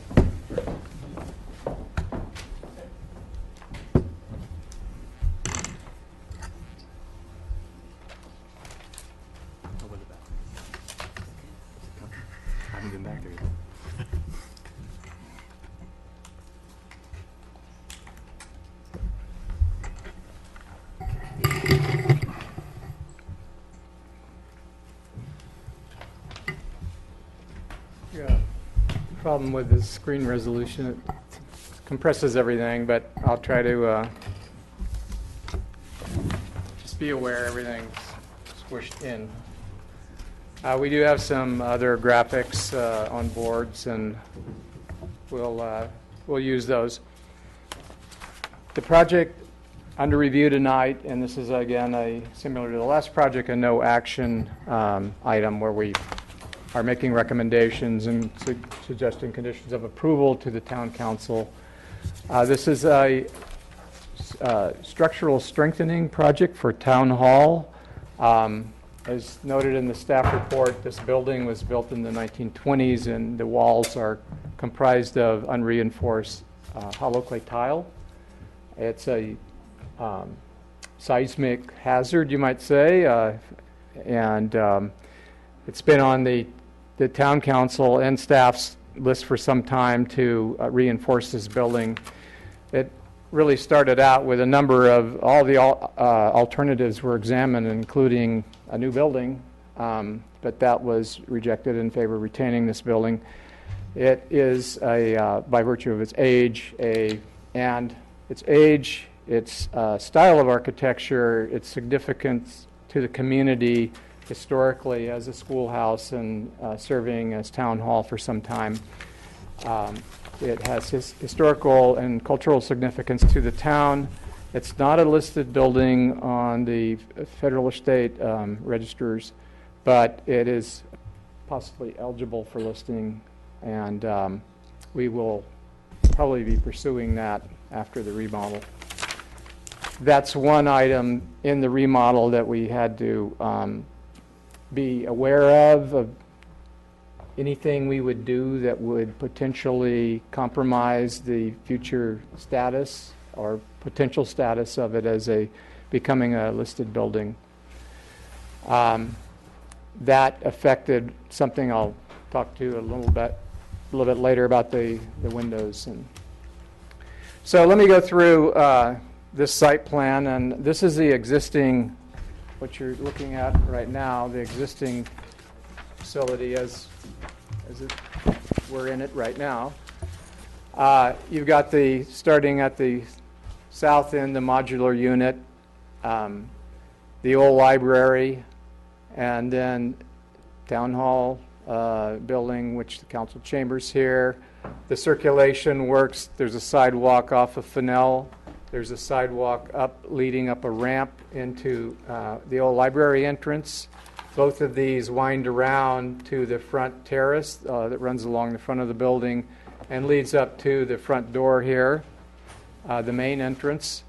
I haven't been back there yet. Yeah. Problem with the screen resolution, it compresses everything, but I'll try to just be aware everything's squished in. We do have some other graphics on boards, and we'll use those. The project under review tonight, and this is again similar to the last project, a no action item where we are making recommendations and suggesting conditions of approval to the town council. This is a structural strengthening project for town hall. As noted in the staff report, this building was built in the 1920s, and the walls are comprised of unreinforced hollow clay tile. It's a seismic hazard, you might say, and it's been on the town council and staff's list for some time to reinforce this building. It really started out with a number of all the alternatives were examined, including a new building, but that was rejected in favor of retaining this building. It is by virtue of its age, its style of architecture, its significance to the community historically as a schoolhouse and serving as town hall for some time. It has historical and cultural significance to the town. It's not a listed building on the federal or state registers, but it is possibly eligible for listing, and we will probably be pursuing that after the remodel. That's one item in the remodel that we had to be aware of anything we would do that would potentially compromise the future status or potential status of it as becoming a listed building. That affected something I'll talk to a little bit later about the windows. And so let me go through this site plan, and this is the existing, what you're looking at right now, the existing facility as we're in it right now. You've got starting at the south end, the modular unit, the old library, and then town hall building, which the council chambers here. The circulation works. There's a sidewalk off of Fennell. There's a sidewalk leading up a ramp into the old library entrance. Both of these wind around to the front terrace that runs along the front of the building and leads up to the front door here, the main entrance,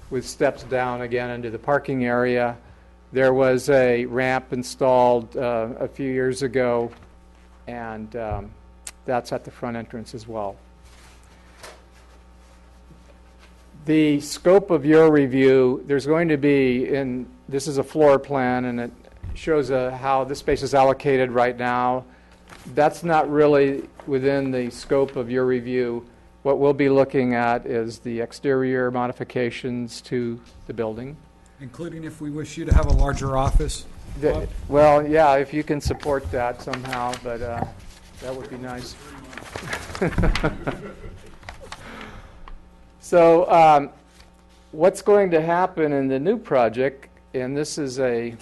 with steps down again into the parking area. There was a ramp installed a few years ago, and that's at the front entrance as well. The scope of your review, there's going to be, this is a floor plan, and it shows how this space is allocated right now. That's not really within the scope of your review. What we'll be looking at is the exterior modifications to the building. Including if we wish you to have a larger office? Bob? Well, yeah, if you can support that somehow, but that would be nice. So what's going to happen in the new project, and this is a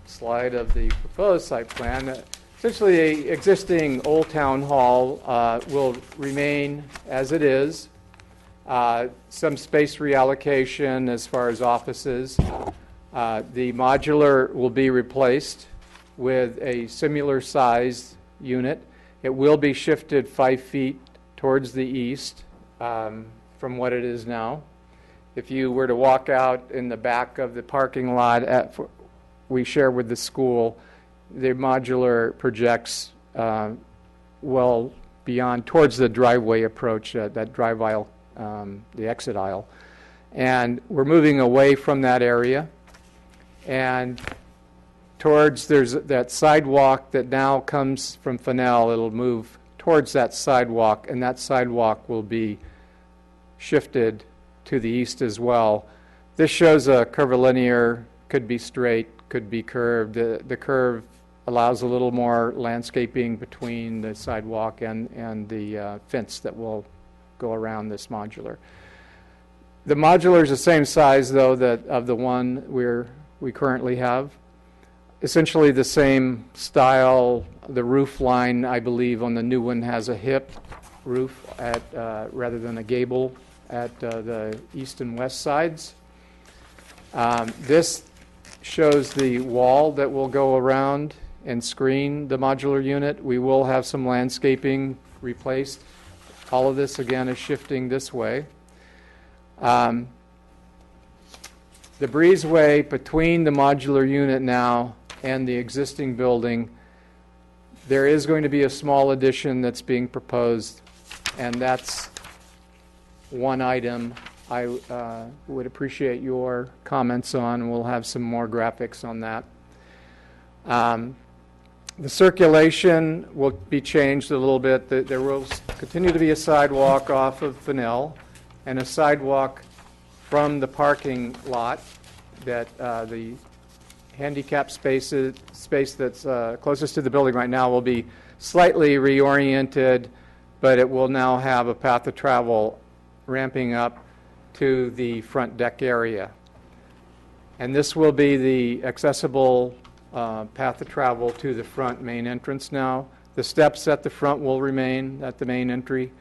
slide of the proposed site plan, essentially the existing Old Town Hall will remain as it is. Some space reallocation as far as offices. The modular will be replaced with a similar sized unit. It will be shifted 5 feet towards the east from what it is now. If you were to walk out in the back of the parking lot we share with the school, the modular projects well beyond towards the driveway approach, that drive aisle, the exit aisle. And we're moving away from that area and towards, there's that sidewalk that now comes from Fennell. It'll move towards that sidewalk, and that sidewalk will be shifted to the east as well. This shows a curvilinear, could be straight, could be curved. The curve allows a little more landscaping between the sidewalk and the fence that will go around this modular. The modular is the same size, though, that of the one we currently have. Essentially the same style. The roof line, I believe, on the new one has a hip roof at rather than a gable at the east and west sides. This shows the wall that will go around and screen the modular unit. We will have some landscaping replaced. All of this, again, is shifting this way. The breezeway between the modular unit now and the existing building, there is going to be a small addition that's being proposed, and that's one item I would appreciate your comments on. We'll have some more graphics on that. The circulation will be changed a little bit. There will continue to be a sidewalk off of Fennell and a sidewalk from the parking lot that the handicap space that's closest to the building right now will be slightly reoriented, but it will now have a path of travel ramping up to the front deck area. And this will be the accessible path of travel to the front main entrance now. The steps at the front will remain at the main entry.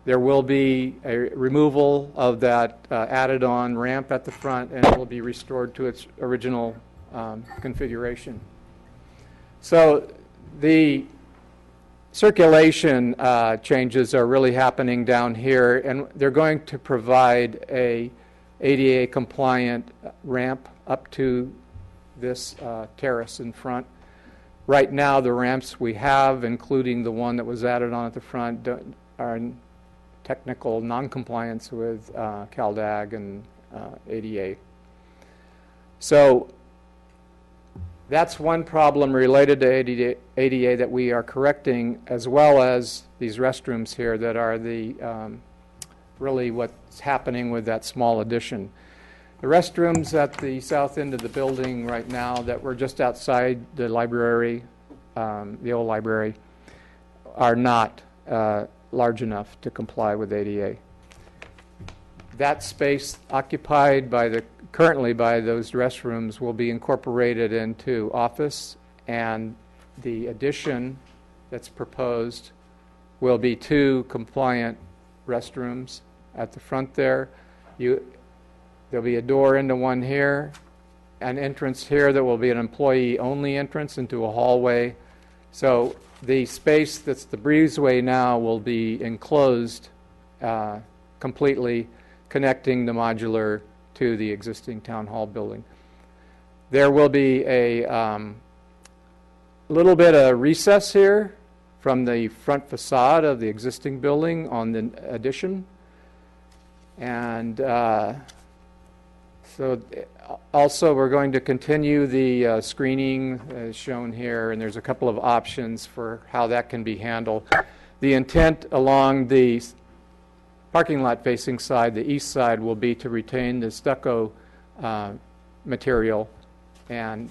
There will be a removal of that added-on ramp at the front, and it will be restored to its original configuration. So the circulation changes are really happening down here, and they're going to provide a ADA-compliant ramp up to this terrace in front. Right now, the ramps we have, including the one that was added on at the front, are in technical non-compliance with CalDAG and ADA. So that's one problem related to ADA that we are correcting, as well as these restrooms here that are the really what's happening with that small addition. The restrooms at the south end of the building right now that were just outside the library, the old library, are not large enough to comply with ADA. That space occupied currently by those restrooms will be incorporated into office, and the addition that's proposed will be 2 compliant restrooms at the front there. There'll be a door into one here, an entrance here that will be an employee-only entrance into a hallway. So the space that's the breezeway now will be enclosed completely, connecting the modular to the existing town hall building. There will be a little bit of recess here from the front facade of the existing building on the addition. And so also we're going to continue the screening as shown here, and there's a couple of options for how that can be handled. The intent along the parking lot facing side, the east side, will be to retain the stucco material, and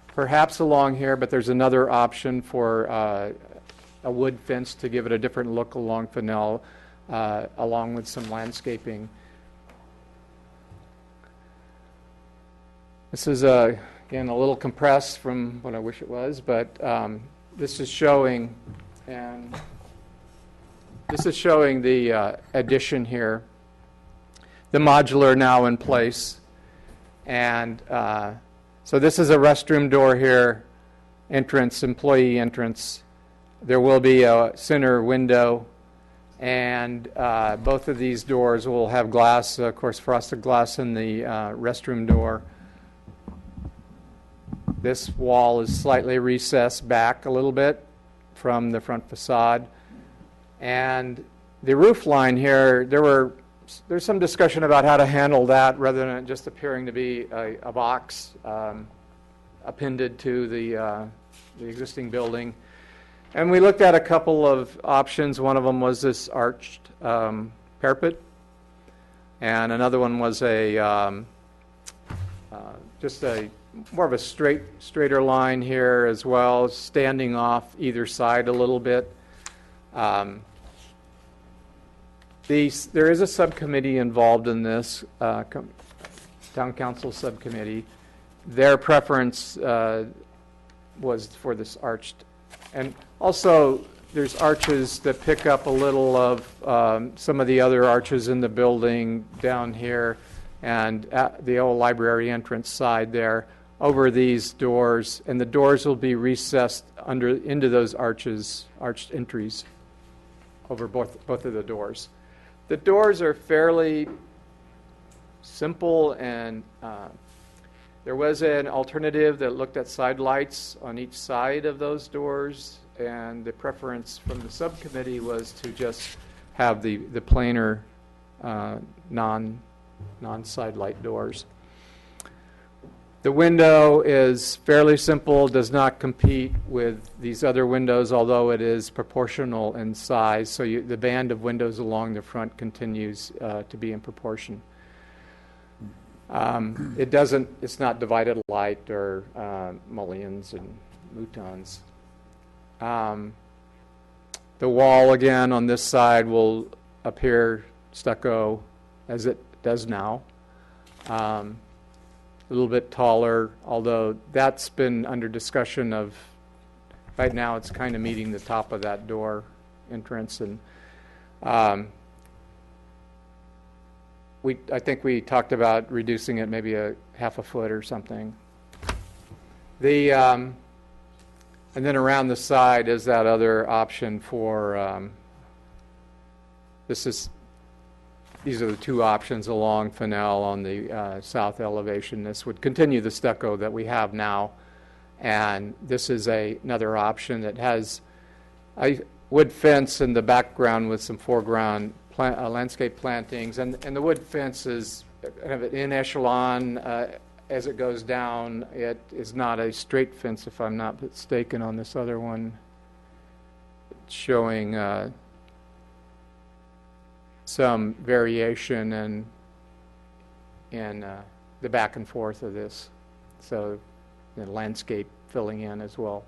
perhaps along here, but there's another option for a wood fence to give it a different look along Fennell, along with some landscaping. This is, again, a little compressed from what I wish it was, but this is showing, and this is showing the addition here, the modular now in place. And so this is a restroom door here, entrance, employee entrance. There will be a center window, and both of these doors will have glass, of course, frosted glass in the restroom door. This wall is slightly recessed back a little bit from the front facade. And the roof line here, there's some discussion about how to handle that rather than it just appearing to be a box appended to the existing building. And we looked at a couple of options. One of them was this arched parapet, and another one was just a more of a straighter line here as well, standing off either side a little bit. There is a subcommittee involved in this, Town Council subcommittee. Their preference was for this arched. And also, there's arches that pick up a little of some of the other arches in the building down here and at the old library entrance side there over these doors. And the doors will be recessed into those arches, arched entries over both of the doors. The doors are fairly simple, and there was an alternative that looked at side lights on each side of those doors, and the preference from the subcommittee was to just have the plainer non-side light doors. The window is fairly simple, does not compete with these other windows, although it is proportional in size. So the band of windows along the front continues to be in proportion. It's not divided light or mullions and mutons. The wall, again, on this side will appear stucco as it does now. A little bit taller, although that's been under discussion of, right now it's kind of meeting the top of that door entrance. And I think we talked about reducing it maybe a half a foot or something. And then around the side is that other option for, these are the two options along Fennell on the south elevation. This would continue the stucco that we have now, and this is another option that has a wood fence in the background with some foreground landscape plantings, and the wood fence is kind of in echelon as it goes down. It is not a straight fence, if I'm not mistaken, on this other one. It's showing some variation in the back and forth of this. So the landscape filling in as well.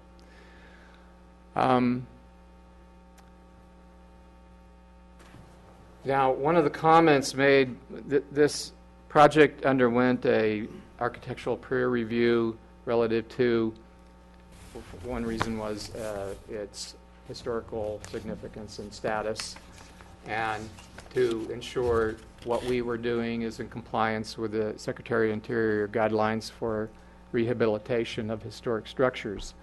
Now, one of the comments made, this project underwent a architectural peer review relative to, one reason was its historical significance and status, and to ensure what we were doing is in compliance with the Secretary of Interior guidelines for rehabilitation of historic structures.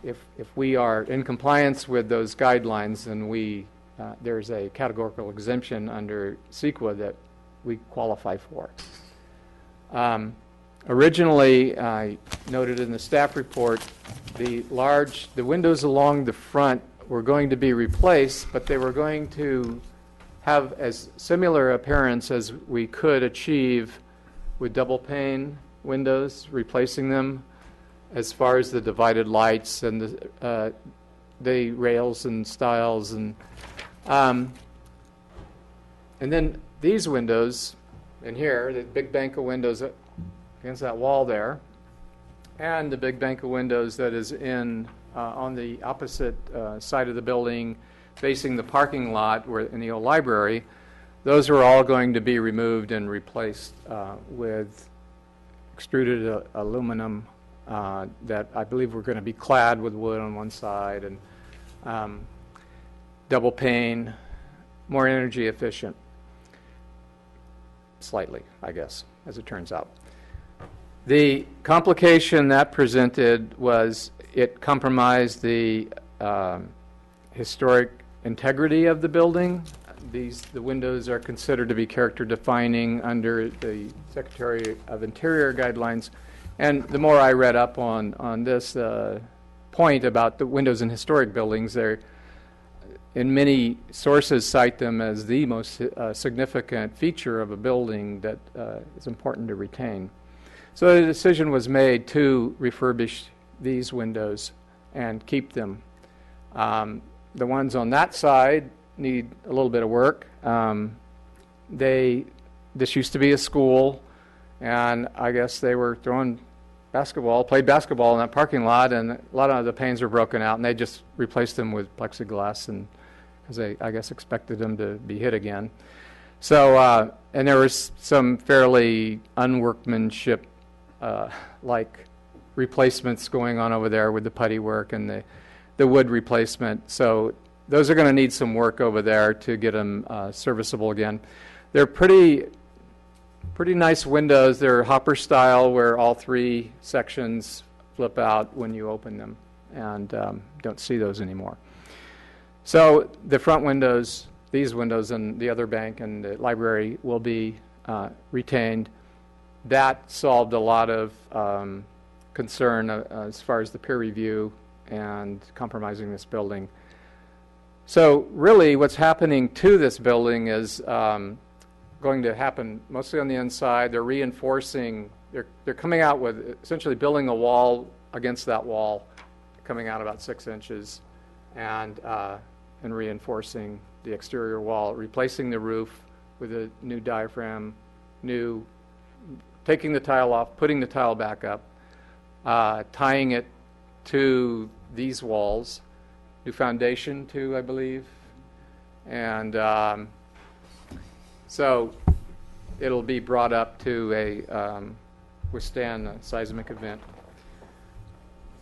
If we are in compliance with those guidelines, then there's a categorical exemption under CEQA that we qualify for. Originally, I noted in the staff report, the windows along the front were going to be replaced, but they were going to have as similar appearance as we could achieve with double pane windows, replacing them as far as the divided lights and the rails and stiles. And then these windows in here, the big bank of windows against that wall there, and the big bank of windows that is on the opposite side of the building facing the parking lot where in the old library, those are all going to be removed and replaced with extruded aluminum that I believe we're going to be clad with wood on one side and double pane, more energy efficient. Slightly, I guess, as it turns out. The complication that presented was it compromised the historic integrity of the building. The windows are considered to be character defining under the Secretary of Interior guidelines. And the more I read up on this point about the windows in historic buildings, they're in many sources cite them as the most significant feature of a building that is important to retain. So the decision was made to refurbish these windows and keep them. The ones on that side need a little bit of work. This used to be a school, and I guess they were played basketball in that parking lot, and a lot of the panes were broken out, and they just replaced them with plexiglass, and because they, I guess, expected them to be hit again. So, and there was some fairly unworkmanship like replacements going on over there with the putty work and the wood replacement. So those are going to need some work over there to get them serviceable again. They're pretty nice windows. They're hopper style where all three sections flip out when you open them, and don't see those anymore. So the front windows, these windows and the other bank and the library will be retained. That solved a lot of concern as far as the peer review and compromising this building. So really what's happening to this building is going to happen mostly on the inside. They're reinforcing, they're coming out with essentially building a wall against that wall, coming out about 6 inches, and reinforcing the exterior wall, replacing the roof with a new diaphragm, taking the tile off, putting the tile back up, tying it to these walls, new foundation too, I believe, and so it'll be brought up to withstand a seismic event.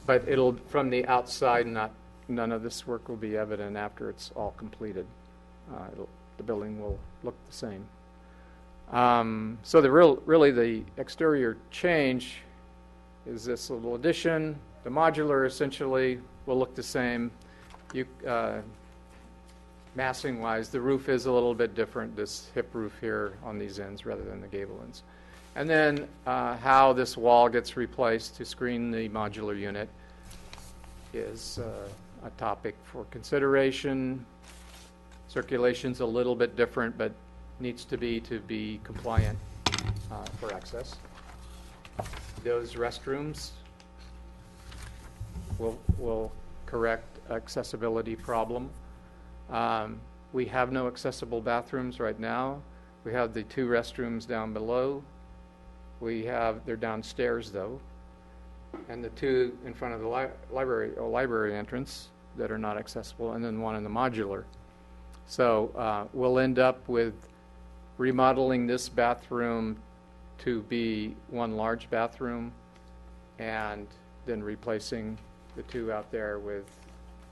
But it'll, from the outside, none of this work will be evident after it's all completed. The building will look the same. So really the exterior change is this little addition. The modular essentially will look the same. Massing-wise, the roof is a little bit different, this hip roof here on these ends rather than the gable ends. And then how this wall gets replaced to screen the modular unit is a topic for consideration. Circulation's a little bit different, but needs to be compliant for access. Those restrooms will correct accessibility problem. We have no accessible bathrooms right now. We have the 2 restrooms down below. They're downstairs though, and the 2 in front of the library entrance that are not accessible, and then 1 in the modular. So we'll end up with remodeling this bathroom to be 1 large bathroom, and then replacing the 2 out there with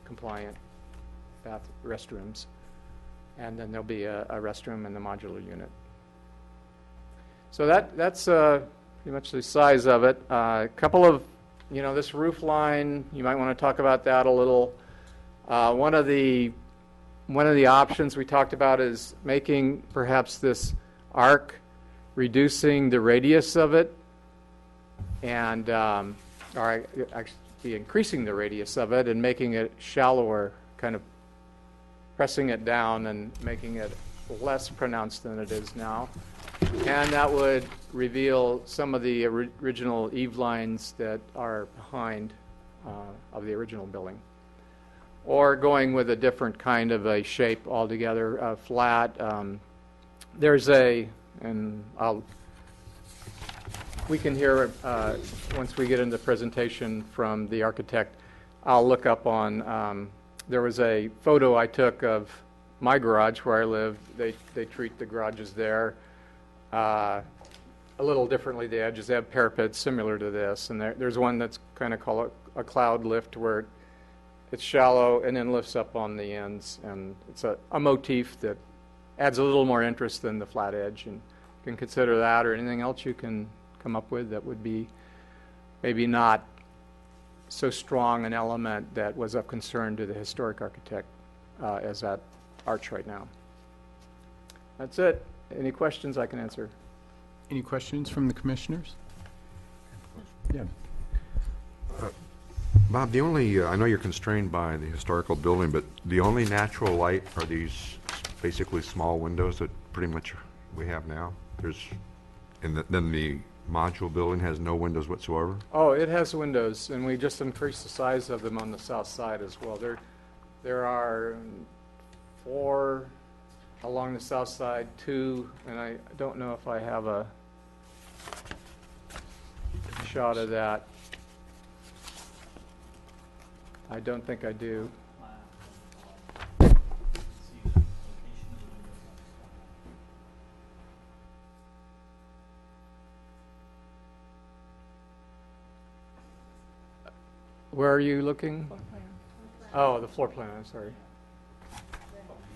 compliant restrooms, and then there'll be a restroom in the modular unit. So that's pretty much the size of it. A couple of, this roof line, you might want to talk about that a little. One of the options we talked about is making perhaps this arc, reducing the radius of it, and or actually increasing the radius of it and making it shallower, kind of pressing it down and making it less pronounced than it is now. And that would reveal some of the original eave lines that are behind of the original building. Or going with a different kind of a shape altogether, flat. There's a and we can hear, once we get into the presentation from the architect, I'll look up on, there was a photo I took of my garage where I live. They treat the garages there a little differently. The edges, they have parapets similar to this, and there's one that's kind of called a cloud lift, where it's shallow and then lifts up on the ends, and it's a motif that adds a little more interest than the flat edge. And you can consider that, or anything else you can come up with that would be maybe not so strong an element that was of concern to the historic architect as that arch right now. That's it. Any questions I can answer? Any questions from the commissioners? Yeah. Bob, the only, I know you're constrained by the historical building, but the only natural light are these basically small windows that pretty much we have now? Then the module building has no windows whatsoever? Oh, it has windows, and we just increased the size of them on the south side as well. There are 4 along the south side, 2, and I don't know if I have a shot of that. I don't think I do. Where are you looking? Oh, the floor plan, I'm sorry.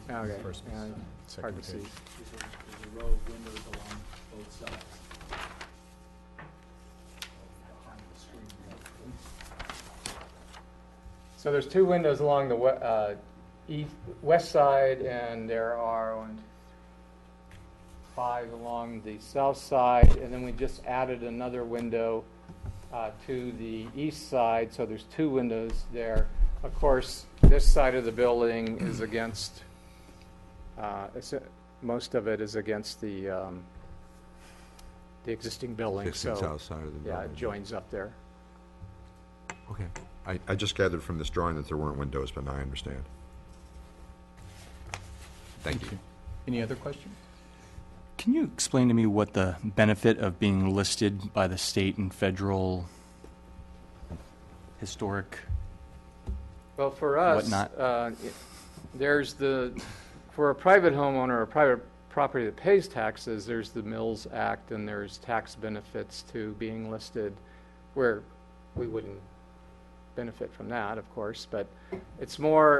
Okay, yeah, it's hard to see. There's a row of windows along both sides. So there's 2 windows along the west side, and there are 5 along the south side, and then we just added another window to the east side, so there's 2 windows there. Of course, this side of the building is against, most of it is against the existing building. Existing so, south side of the building. Yeah, it joins up there. Okay. I just gathered from this drawing that there weren't windows, but now I understand. Thank you. Any other questions? Can you explain to me what the benefit of being listed by the state and federal historic? Well, for us, there's for a private homeowner or a private property that pays taxes, there's the Mills Act, and there's tax benefits to being listed, where we wouldn't benefit from that, of course, but it's more,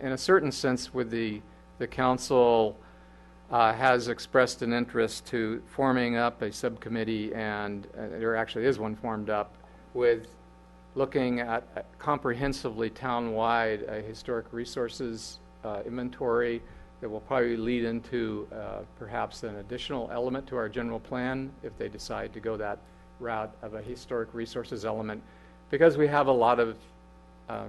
in a certain sense, with the council has expressed an interest to forming up a subcommittee, and there actually is one formed up, with looking at comprehensively town-wide a historic resources inventory that will probably lead into perhaps an additional element to our general plan if they decide to go that route of a historic resources element, because we have a lot of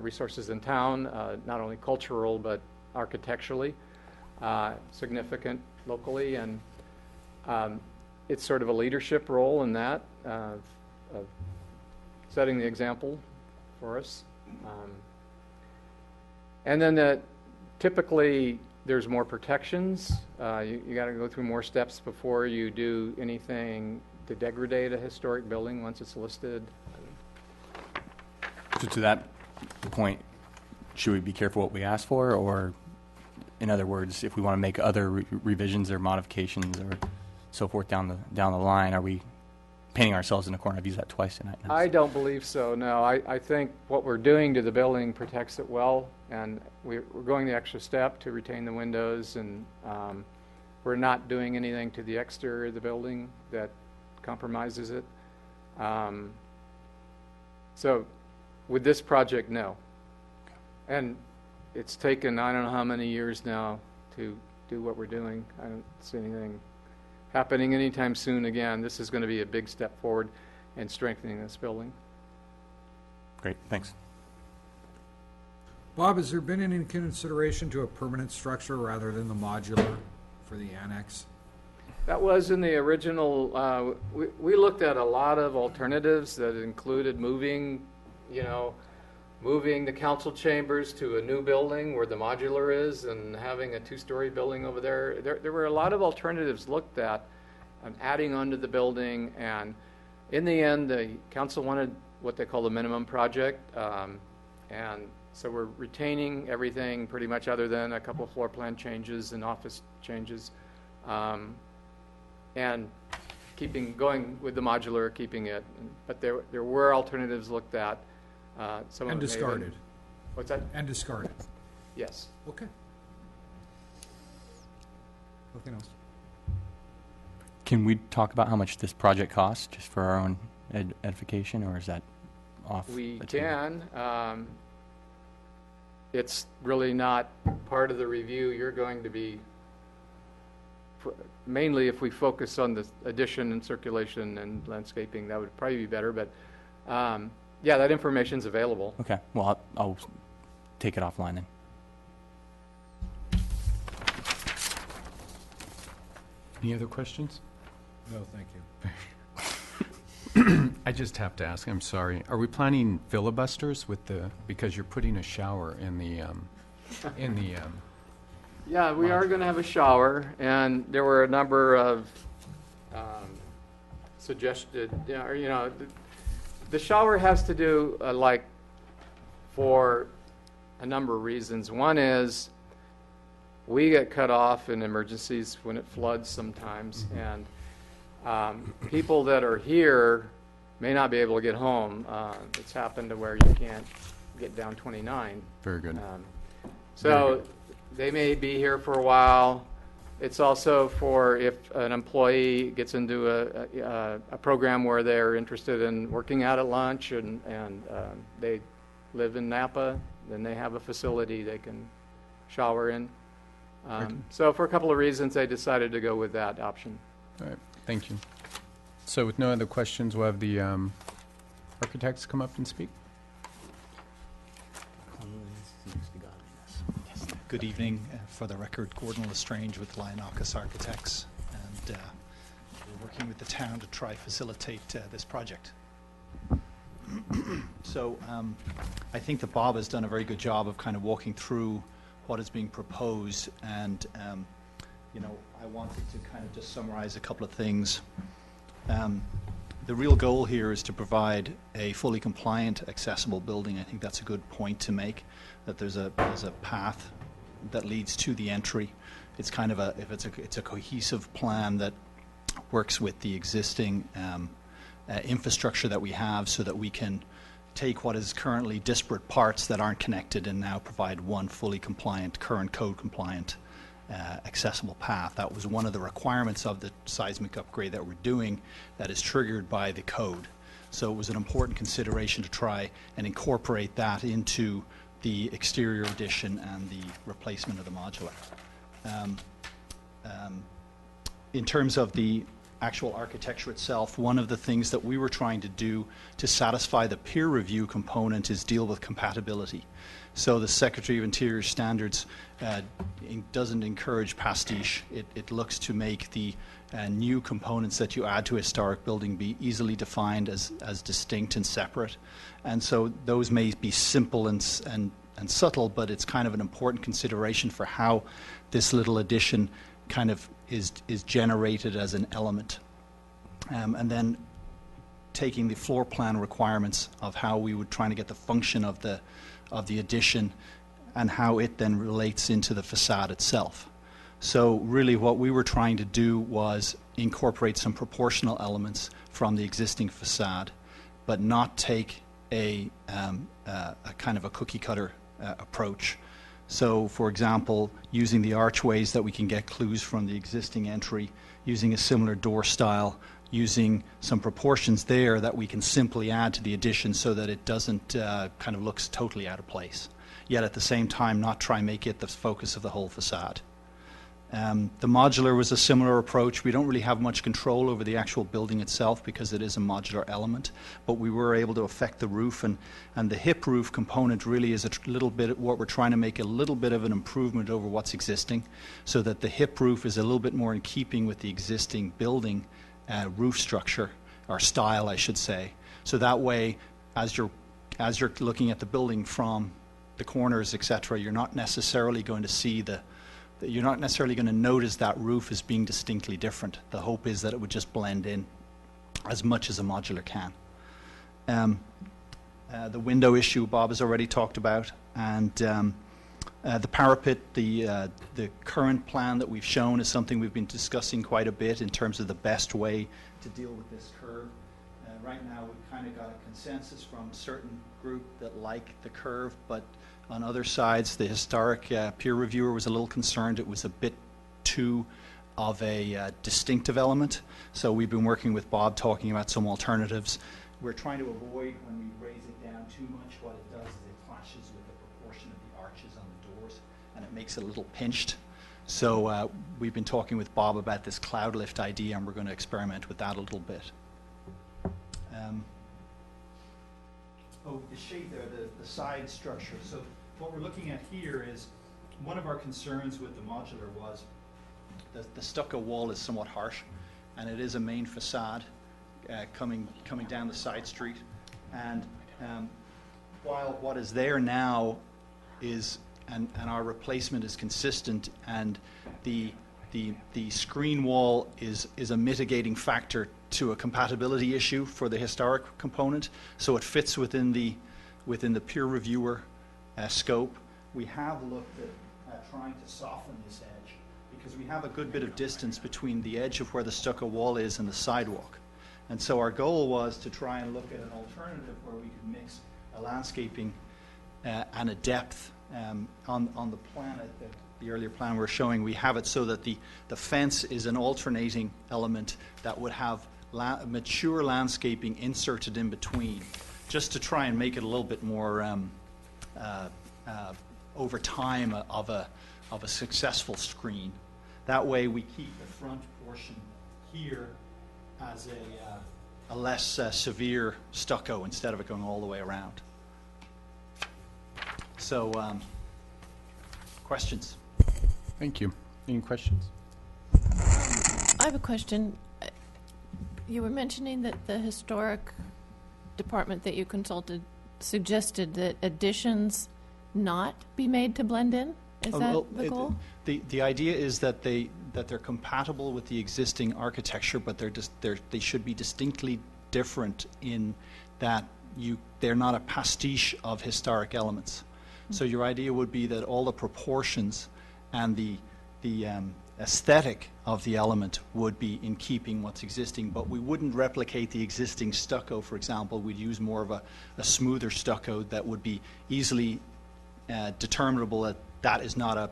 resources in town, not only cultural but architecturally significant locally, and it's sort of a leadership role in that, of setting the example for us. And then typically there's more protections. You got to go through more steps before you do anything to degrade a historic building once it's listed. So to that point, should we be careful what we ask for, or in other words, if we want to make other revisions or modifications or so forth down the line, are we painting ourselves in a corner? I've used that twice tonight. I don't believe so, no. I think what we're doing to the building protects it well, and we're going the extra step to retain the windows, and we're not doing anything to the exterior of the building that compromises it. So with this project, no. And it's taken I don't know how many years now to do what we're doing. I don't see anything happening anytime soon again. This is going to be a big step forward in strengthening this building. Great, thanks. Bob, has there been any consideration to a permanent structure rather than the modular for the annex? That was in the original, we looked at a lot of alternatives that included moving the council chambers to a new building where the modular is, and having a 2-story building over there. There were a lot of alternatives looked at, adding onto the building, and in the end, the council wanted what they call the minimum project, and so we're retaining everything pretty much other than a couple of floor plan changes and office changes, and going with the modular, keeping it. But there were alternatives looked at. Some And of it may have been- discarded. What's that? And discarded. Yes. Okay. Nothing else. Can we talk about how much this project costs, just for our own edification, or is that off? We the table? can. It's really not part of the review. You're going to be, mainly if we focus on the addition and circulation and landscaping, that would probably be better. But yeah, that information's available. Okay, well, I'll take it offline then. Any other questions? No, thank you. I just have to ask, I'm sorry, are we planning filibusters because you're putting a shower in the, Yeah, we are going to have a shower, and there were a number of suggested, the shower has to do, for a number of reasons. One is we get cut off in emergencies when it floods sometimes, and people that are here may not be able to get home. It's happened to where you can't get down 29. very good. So they may be here for a while. It's also for if an employee gets into a program where they're interested in working out at lunch and they live in Napa, then they have a facility they can shower in. So for a couple of reasons, they decided to go with that option. All right, thank you. So with no other questions, we'll have the architects come up and speak. Good evening. For the record, Gordon Lestrange with Lionakis Architects, and we're working with the town to try facilitate this project. So I think that Bob has done a very good job of kind of walking through what is being proposed, and I wanted to kind of just summarize a couple of things. The real goal here is to provide a fully compliant, accessible building. I think that's a good point to make, that there's a path that leads to the entry. It's kind of it's a cohesive plan that works with the existing infrastructure that we have, so that we can take what is currently disparate parts that aren't connected and now provide one fully compliant, current code compliant, accessible path. That was one of the requirements of the seismic upgrade that we're doing, that is triggered by the code. So it was an important consideration to try and incorporate that into the exterior addition and the replacement of the modular. In terms of the actual architecture itself, one of the things that we were trying to do to satisfy the peer review component is deal with compatibility. So the Secretary of Interior Standards doesn't encourage pastiche. It looks to make the new components that you add to a historic building be easily defined as distinct and separate. And so those may be simple and subtle, but it's kind of an important consideration for how this little addition kind of is generated as an element. And then taking the floor plan requirements of how we would try to get the function of the addition and how it then relates into the facade itself. So really what we were trying to do was incorporate some proportional elements from the existing facade, but not take a kind of a cookie cutter approach. So for example, using the archways that we can get clues from the existing entry, using a similar door style, using some proportions there that we can simply add to the addition so that it doesn't kind of looks totally out of place, yet at the same time not try and make it the focus of the whole facade. The modular was a similar approach. We don't really have much control over the actual building itself because it is a modular element, but we were able to affect the roof, and the hip roof component really is a little bit what we're trying to make a little bit of an improvement over what's existing, so that the hip roof is a little bit more in keeping with the existing building roof structure, or style, I should say. So that way, as you're looking at the building from the corners, etc., you're not necessarily going to see the you're not necessarily going to notice that roof as being distinctly different. The hope is that it would just blend in as much as a modular can. The window issue Bob has already talked about, and the parapet, the current plan that we've shown is something we've been discussing quite a bit in terms of the best way to deal with this curve. Right now, we've kind of got a consensus from a certain group that like the curve, but on other sides, the historic peer reviewer was a little concerned it was a bit too of a distinctive element. So we've been working with Bob talking about some alternatives. We're trying to avoid when we raise it down too much. What it does is it clashes with the proportion of the arches on the doors, and it makes it a little pinched. So we've been talking with Bob about this cloud lift idea, and we're going to experiment with that a little bit. The shape there, the side structure. So what we're looking at here is one of our concerns with the modular was the stucco wall is somewhat harsh, and it is a main facade coming down the side street. And while what is there now is, and our replacement is consistent, and the screen wall is a mitigating factor to a compatibility issue for the historic component, so it fits within the peer reviewer scope. We have looked at trying to soften this edge because we have a good bit of distance between the edge of where the stucco wall is and the sidewalk. And so our goal was to try and look at an alternative where we could mix a landscaping and a depth. On the plan, the earlier plan we're showing, we have it so that the fence is an alternating element that would have mature landscaping inserted in between, just to try and make it a little bit more over time of a successful screen. That way we keep the front portion here as a less severe stucco instead of it going all the way around. So, questions? Thank you. Any questions? I have a question. You were mentioning that the historic department that you consulted suggested that additions not be made to blend in? Is that the goal? The idea is that they're compatible with the existing architecture, but they should be distinctly different in that they're not a pastiche of historic elements. So your idea would be that all the proportions and the aesthetic of the element would be in keeping what's existing, but we wouldn't replicate the existing stucco, for example. We'd use more of a smoother stucco that would be easily determinable that is not a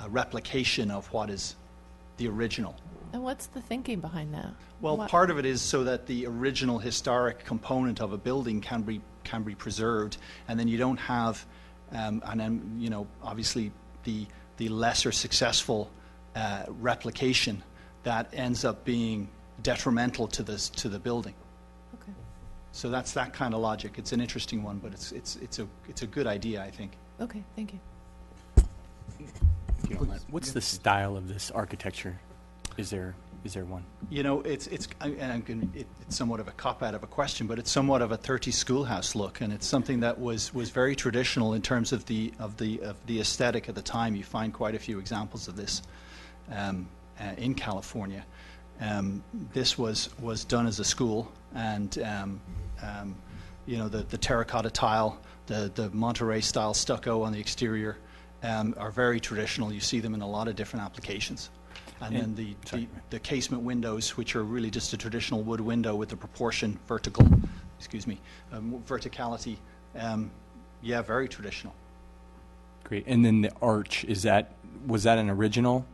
replication of what is the original. And what's the thinking behind that? Well, part of it is so that the original historic component of a building can be preserved, and then you don't have, and then obviously the lesser successful replication that ends up being detrimental to the building. Okay. So that's that kind of logic. It's an interesting one, but it's a good idea, I think. Okay, thank you. If you don't mind. What's the style of this architecture? Is there one? It's somewhat of a cop-out of a question, but it's somewhat of a 30s schoolhouse look, and it's something that was very traditional in terms of the aesthetic at the time. You find quite a few examples of this in California. This was done as a school, and the terracotta tile, the Monterey-style stucco on the exterior are very traditional. You see them in a lot of different applications. And then the casement windows, which are really just a traditional wood window with the proportion verticality, very traditional. Great. And then the arch, was that an original?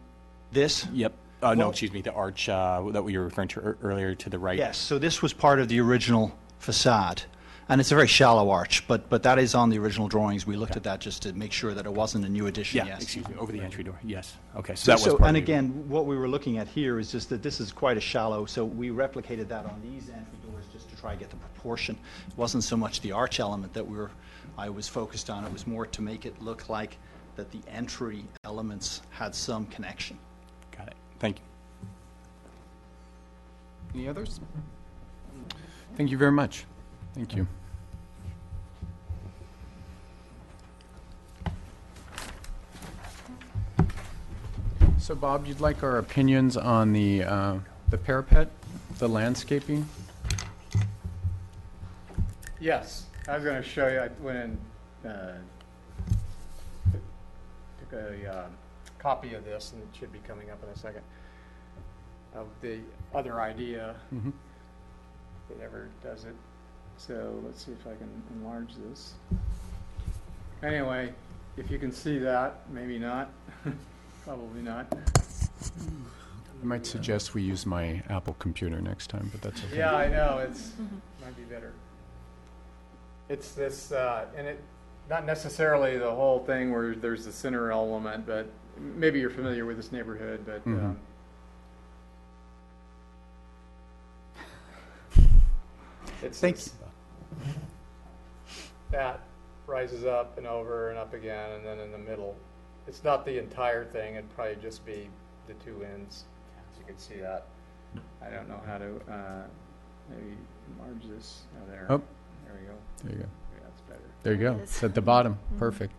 This? Yep. No, excuse me, the arch that we were referring to earlier to the right. Yes, so this was part of the original facade. And it's a very shallow arch, but that is on the original drawings. We looked at that just to make sure that it wasn't a new addition. Yeah, yes. excuse me, over the entry door. Yes. Okay, so that was part and of again, what we were looking at here is just that this is quite a shallow, so we replicated that on these entry doors just to try to get the proportion. It wasn't so much the arch element that I was focused on. It was more to make it look like that the entry elements had some connection. Got it. Thank you. Any others? Thank you very much. Thank you. So Bob, you'd like our opinions on the parapet, the landscaping? Yes, I was going to show you, I went and took a copy of this, and it should be coming up in a second, of the other idea, Mhm. whatever does it. So let's see if I can enlarge this. Anyway, if you can see that, maybe not, probably not. I might suggest we use my Apple computer next time, but that's okay. Yeah, I know, it's, might be better. It's this, and it, not necessarily the whole thing where there's the center element, but maybe you're familiar with this neighborhood, but Mhm. it's Thank this- that rises up and over and up again, and then in the middle. It's not the entire thing, it'd probably just be the two ends, as you can see that. I don't know how to, maybe enlarge this. Oh, there. Oh. There we go. There you go. Yeah, that's better. There you go. It is. It's at the bottom. Perfect.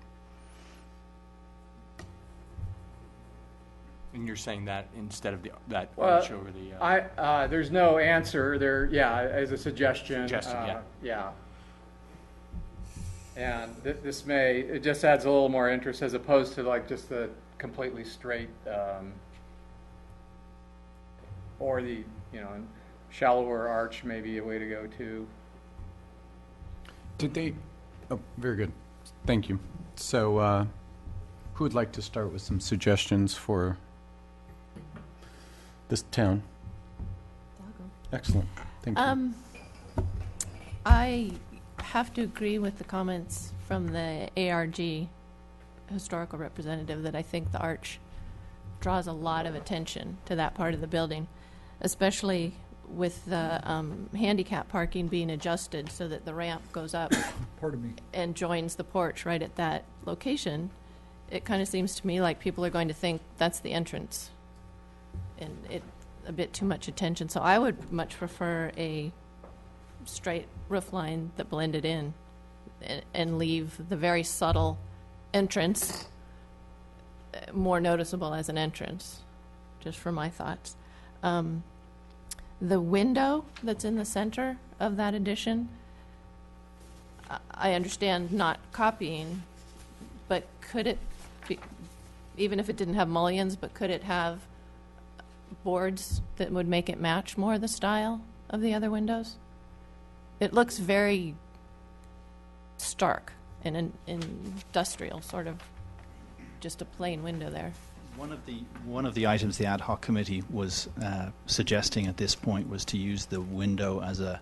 And you're saying that instead of that Well, arch over the... there's no answer there, yeah, as a suggestion. Suggestion, Yeah. And this may, it just adds a little more interest as opposed to like just the completely straight, or the, shallower arch may be a way to go too. Did they? Oh, very good. Thank you. So, who would like to start with some suggestions for this town? Excellent. Thank you. I have to agree with the comments from the ARG historical representative that I think the arch draws a lot of attention to that part of the building, especially with the handicap parking being adjusted so that the ramp goes up Pardon me. and joins the porch right at that location. It kind of seems to me like people are going to think that's the entrance, and it a bit too much attention. So I would much prefer a straight roof line that blended in and leave the very subtle entrance more noticeable as an entrance, just for my thoughts. The window that's in the center of that addition, I understand not copying, but could it be, even if it didn't have mullions, but could it have boards that would make it match more the style of the other windows? It looks very stark and industrial, sort of just a plain window there. One of the items the ad hoc committee was suggesting at this point was to use the window as a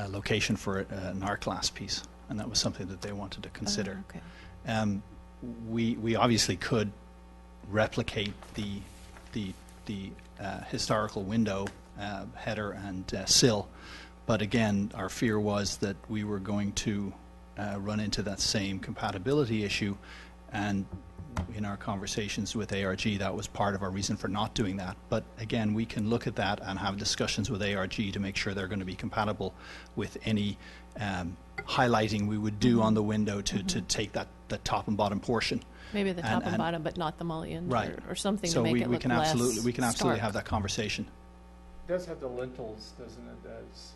location for an art glass piece, and that was something that they wanted to consider. Okay. We obviously could replicate the historical window header and sill, but again, our fear was that we were going to run into that same compatibility issue, and in our conversations with ARG, that was part of our reason for not doing that. But again, we can look at that and have discussions with ARG to make sure they're going to be compatible with any highlighting we would do on the window to take that the top and bottom portion. Maybe the top and bottom, but not the mullions, Right. or something So to make it we look can less absolutely stark. have that conversation. It does have the lintels, doesn't it, as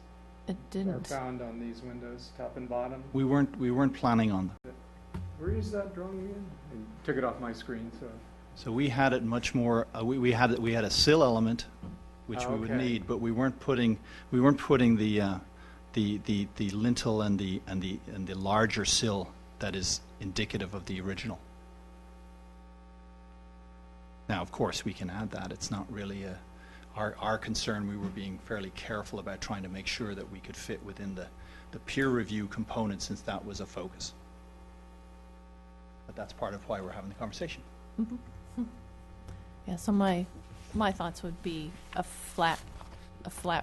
It are didn't. found on these windows, top and bottom? We weren't planning on that. Where is that drawing again? I took it off my screen, so. So we had it much more. We had a sill element, which we would Okay. need, but we weren't putting the lintel and the larger sill that is indicative of the original. Now, of course, we can add that. It's not really our concern. We were being fairly careful about trying to make sure that we could fit within the peer review component, since that was a focus. But that's part of why we're having the conversation. Yeah, so my thoughts would be a flat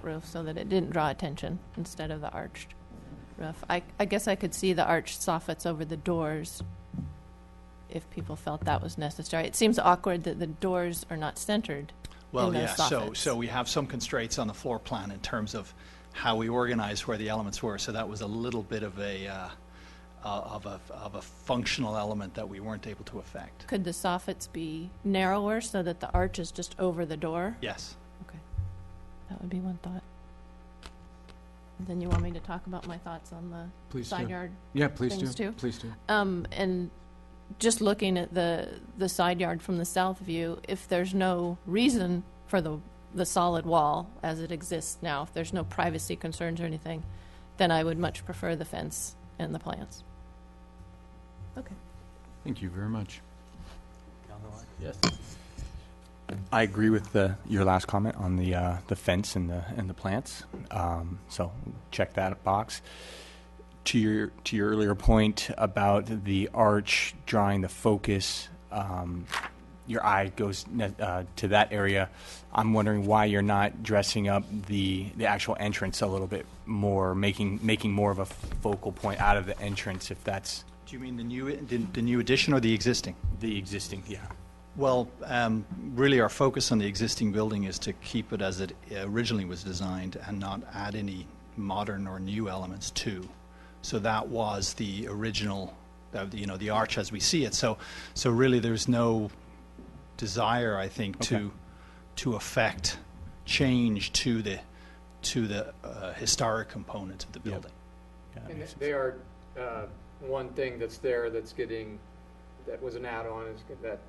roof so that it didn't draw attention instead of the arched roof. I guess I could see the arched soffits over the doors if people felt that was necessary. It seems awkward that the doors are not centered Well, in those yeah, soffits. so we have some constraints on the floor plan in terms of how we organized where the elements were, so that was a little bit of of a functional element that we weren't able to affect. Could the soffits be narrower so that the arch is just over the door? Yes. Okay. That would be one thought. And then you want me to talk about my thoughts on the Please side do. yard? Yeah, please Things do. too? Please do. And just looking at the side yard from the south view, if there's no reason for the solid wall as it exists now, if there's no privacy concerns or anything, then I would much prefer the fence and the plants. Okay. Thank you very much. Yes. I agree with your last comment on the fence and the plants. So check that box. To your earlier point about the arch drawing the focus, your eye goes to that area. I'm wondering why you're not dressing up the actual entrance a little bit more, making more of a focal point out of the entrance, if that's Do you mean the new addition or the existing? the existing. Yeah. Well, really our focus on the existing building is to keep it as it originally was designed and not add any modern or new elements to. So that was the original, the arch as we see it. So really there's no desire, I think, Okay. to affect change to the historic component of the building. Yeah, that And makes sense. they are, one thing that's there that was an add-on is that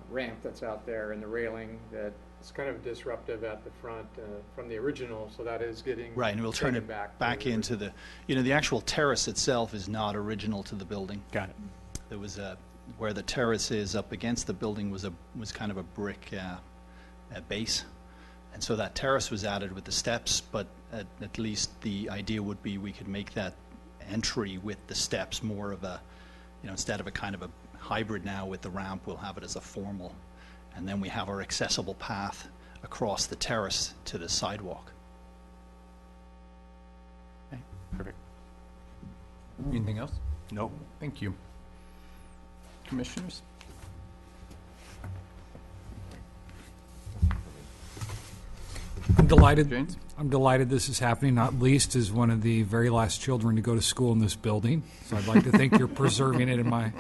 ramp that's out there and the railing that is kind of disruptive at the front from the original, so that is getting Right, and we'll turn taken it back to the into the actual terrace itself is not original to the building. Got it. There was where the terrace is up against the building was kind of a brick base, and so that terrace was added with the steps. But at least the idea would be we could make that entry with the steps more of a, instead of a kind of a hybrid now with the ramp, we'll have it as a formal, and then we have our accessible path across the terrace to the sidewalk. Okay, perfect. Anything else? Nope. Thank you. Commissioners? I'm delighted. James? I'm delighted this is happening, not least as one of the very last children to go to school in this building. So I'd like to think you're preserving it in my...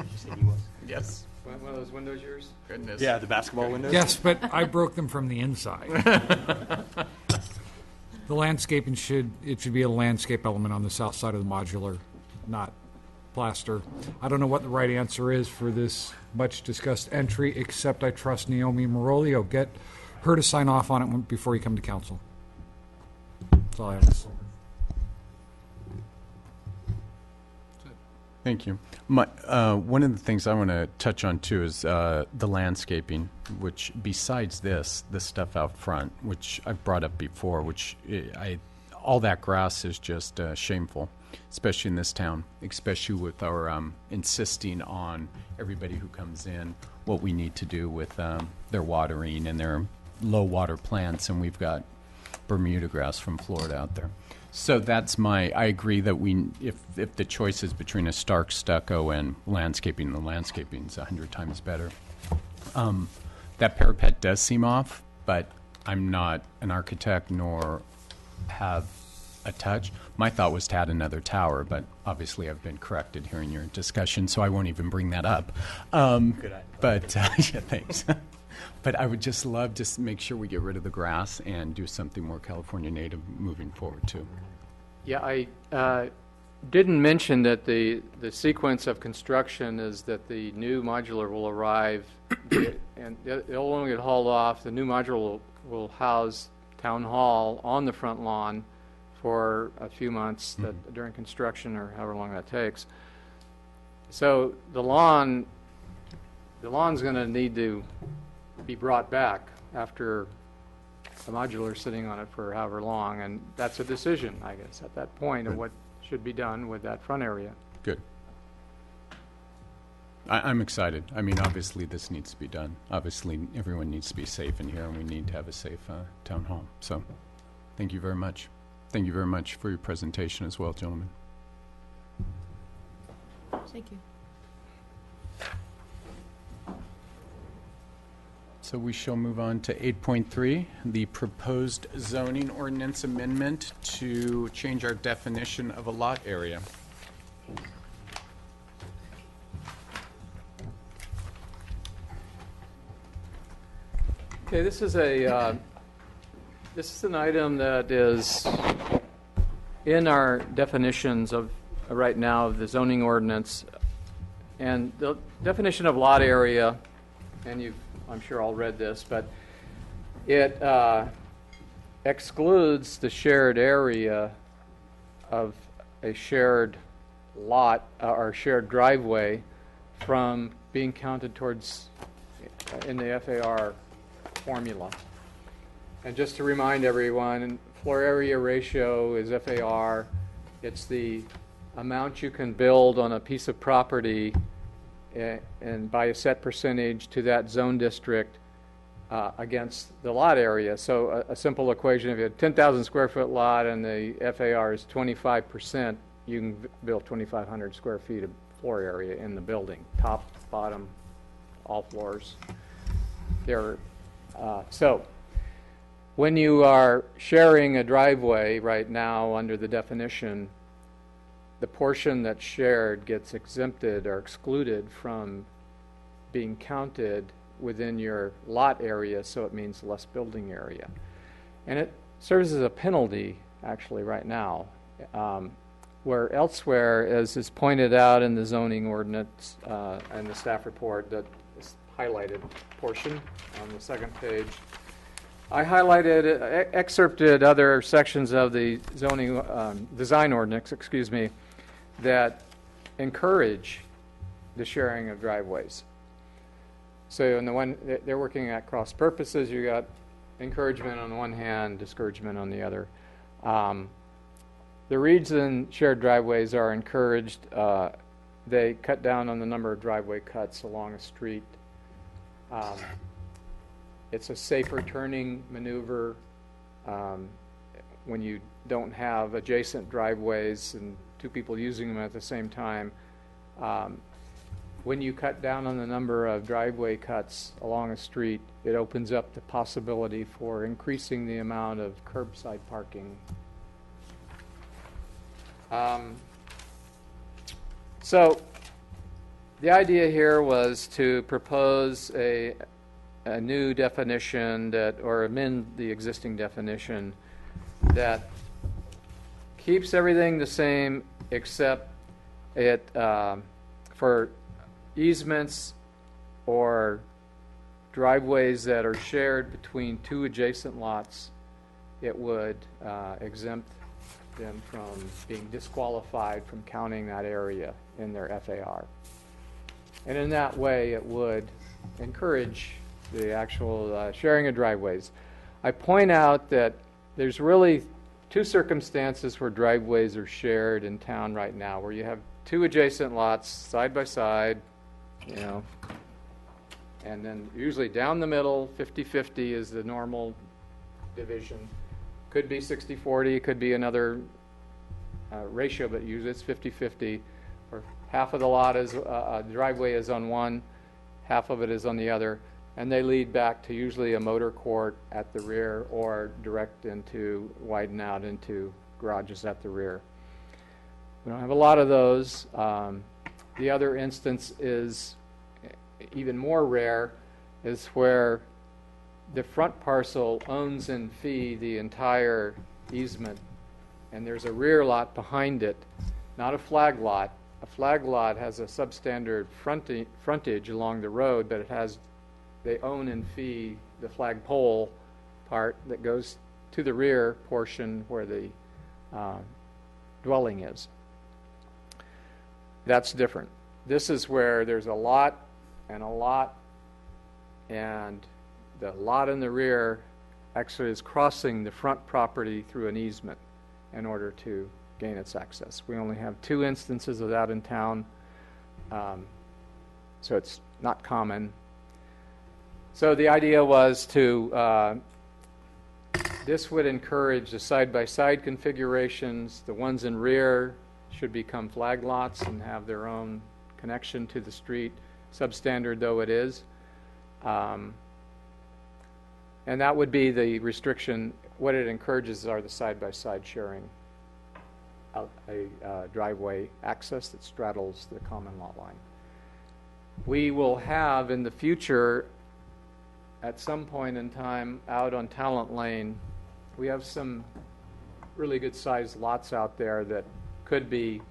Yes. One of those windows yours? Goodness. Yeah, the basketball windows. Yes, but I broke them from the inside. The landscaping should be a landscape element on the south side of the modular, not plaster. I don't know what the right answer is for this much-discussed entry, except I trust Naomi Morolio. Get her to sign off on it before you come to council. That's all I have to say. Thank you. One of the things I want to touch on too is the landscaping, which besides this stuff out front, which I've brought up before, which all that grass is just shameful, especially in this town, especially with our insisting on everybody who comes in what we need to do with their watering and their low water plants, and we've got Bermuda grass from Florida out there. So that's I agree that if the choice is between a stark stucco and landscaping, the landscaping's 100 times better. That parapet does seem off, but I'm not an architect nor have a touch. My thought was to add another tower, but obviously I've been corrected here in your discussion, so I won't even bring that up. Good idea. But, yeah, thanks. But I would just love to make sure we get rid of the grass and do something more California native moving forward, too. Yeah, I didn't mention that the sequence of construction is that the new modular will arrive, and it'll only get hauled off. The new modular will house town hall on the front lawn for a few months during construction or however long that takes. So the lawn's going to need to be brought back after the modular sitting on it for however long, and that's a decision, I guess, at that point of what should be done with that front area. Good. I'm excited. I mean, obviously, this needs to be done. Obviously, everyone needs to be safe in here, and we need to have a safe town hall. So, thank you very much. Thank you very much for your presentation as well, gentlemen. Thank you. So we shall move on to 8.3, the proposed zoning ordinance amendment to change our definition of a lot area. Okay, this is an item that is in our definitions of right now of the zoning ordinance, and the definition of lot area, and you've I'm sure all read this, but it excludes the shared area of a shared lot or shared driveway from being counted towards in the FAR formula. And just to remind everyone, floor area ratio is FAR. It's the amount you can build on a piece of property and by a set percentage to that zone district against the lot area. So a simple equation, if you have a 10,000 square foot lot and the FAR is 25%, you can build 2,500 square feet of floor area in the building, top, bottom, all floors. So when you are sharing a driveway right now under the definition, the portion that's shared gets exempted or excluded from being counted within your lot area, so it means less building area. And it serves as a penalty, actually, right now, where elsewhere, as is pointed out in the zoning ordinance and the staff report, that is highlighted portion on the second page, I highlighted, excerpted other sections of the zoning design ordinance, that encourage the sharing of driveways. So in the one, they're working at cross purposes. You got encouragement on the one hand, discouragement on the other. The reason shared driveways are encouraged, they cut down on the number of driveway cuts along a street. It's a safer turning maneuver when you don't have adjacent driveways and two people using them at the same time. When you cut down on the number of driveway cuts along a street, it opens up the possibility for increasing the amount of curbside parking. So the idea here was to propose a new definition that, or amend the existing definition that keeps everything the same except it for easements or driveways that are shared between two adjacent lots, it would exempt them from being disqualified from counting that area in their FAR. And in that way, it would encourage the actual sharing of driveways. I point out that there's really two circumstances where driveways are shared in town right now, where you have two adjacent lots side by side, you know, and then usually down the middle, 50-50 is the normal division. Could be 60-40, could be another ratio, but usually it's 50-50, or half of the lot is, driveway is on one, half of it is on the other, and they lead back to usually a motor court at the rear or direct into, widen out into garages at the rear. We don't have a lot of those. The other instance is even more rare, is where the front parcel owns in fee the entire easement, and there's a rear lot behind it, not a flag lot. A flag lot has a substandard frontage along the road, but it has, they own in fee the flagpole part that goes to the rear portion where the dwelling is. That's different. This is where there's a lot, and the lot in the rear actually is crossing the front property through an easement in order to gain its access. We only have 2 instances of that in town, so it's not common. So the idea was to, this would encourage the side-by-side configurations. The ones in rear should become flag lots and have their own connection to the street, substandard though it is. And that would be the restriction. What it encourages are the side-by-side sharing. a driveway access that straddles the common lot line. We will have in the future, at some point in time, out on Talent Lane, we have some really good sized lots out there that could be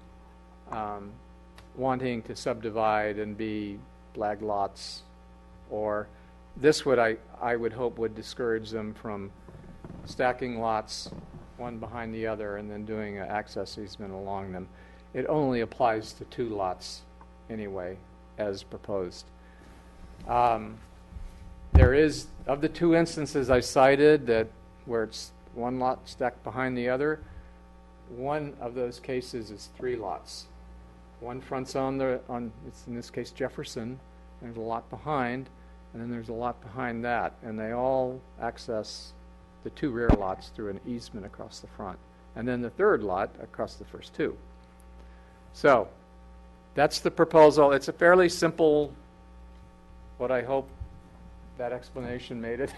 wanting to subdivide and be flag lots, or this would, I would hope, would discourage them from stacking lots one behind the other and then doing an access easement along them. It only applies to 2 lots anyway, as proposed. There is, of the 2 instances I cited that where it's 1 lot stacked behind the other, one of those cases is 3 lots. One fronts on it's in this case Jefferson, there's a lot behind, and then there's a lot behind that, and they all access the 2 rear lots through an easement across the front, and then the 3rd lot across the first 2. So that's the proposal. It's a fairly simple, what I hope that explanation made it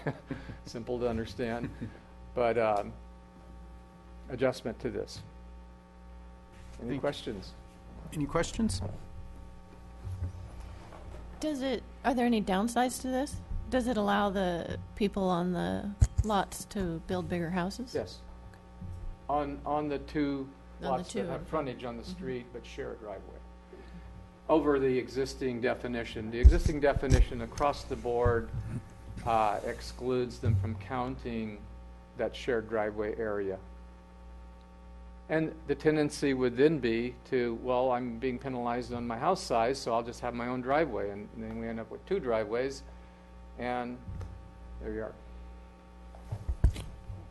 simple to understand, but adjustment to this. Any questions? Any questions? Are there any downsides to this? Does it allow the people on the lots to build bigger houses? Yes. On the 2 On lots the that 2, have okay. frontage on the street but share a driveway. Over the existing definition. The existing definition across the board excludes them from counting that shared driveway area. And the tendency would then be to, well, I'm being penalized on my house size, so I'll just have my own driveway. And then we end up with 2 driveways, and there you are.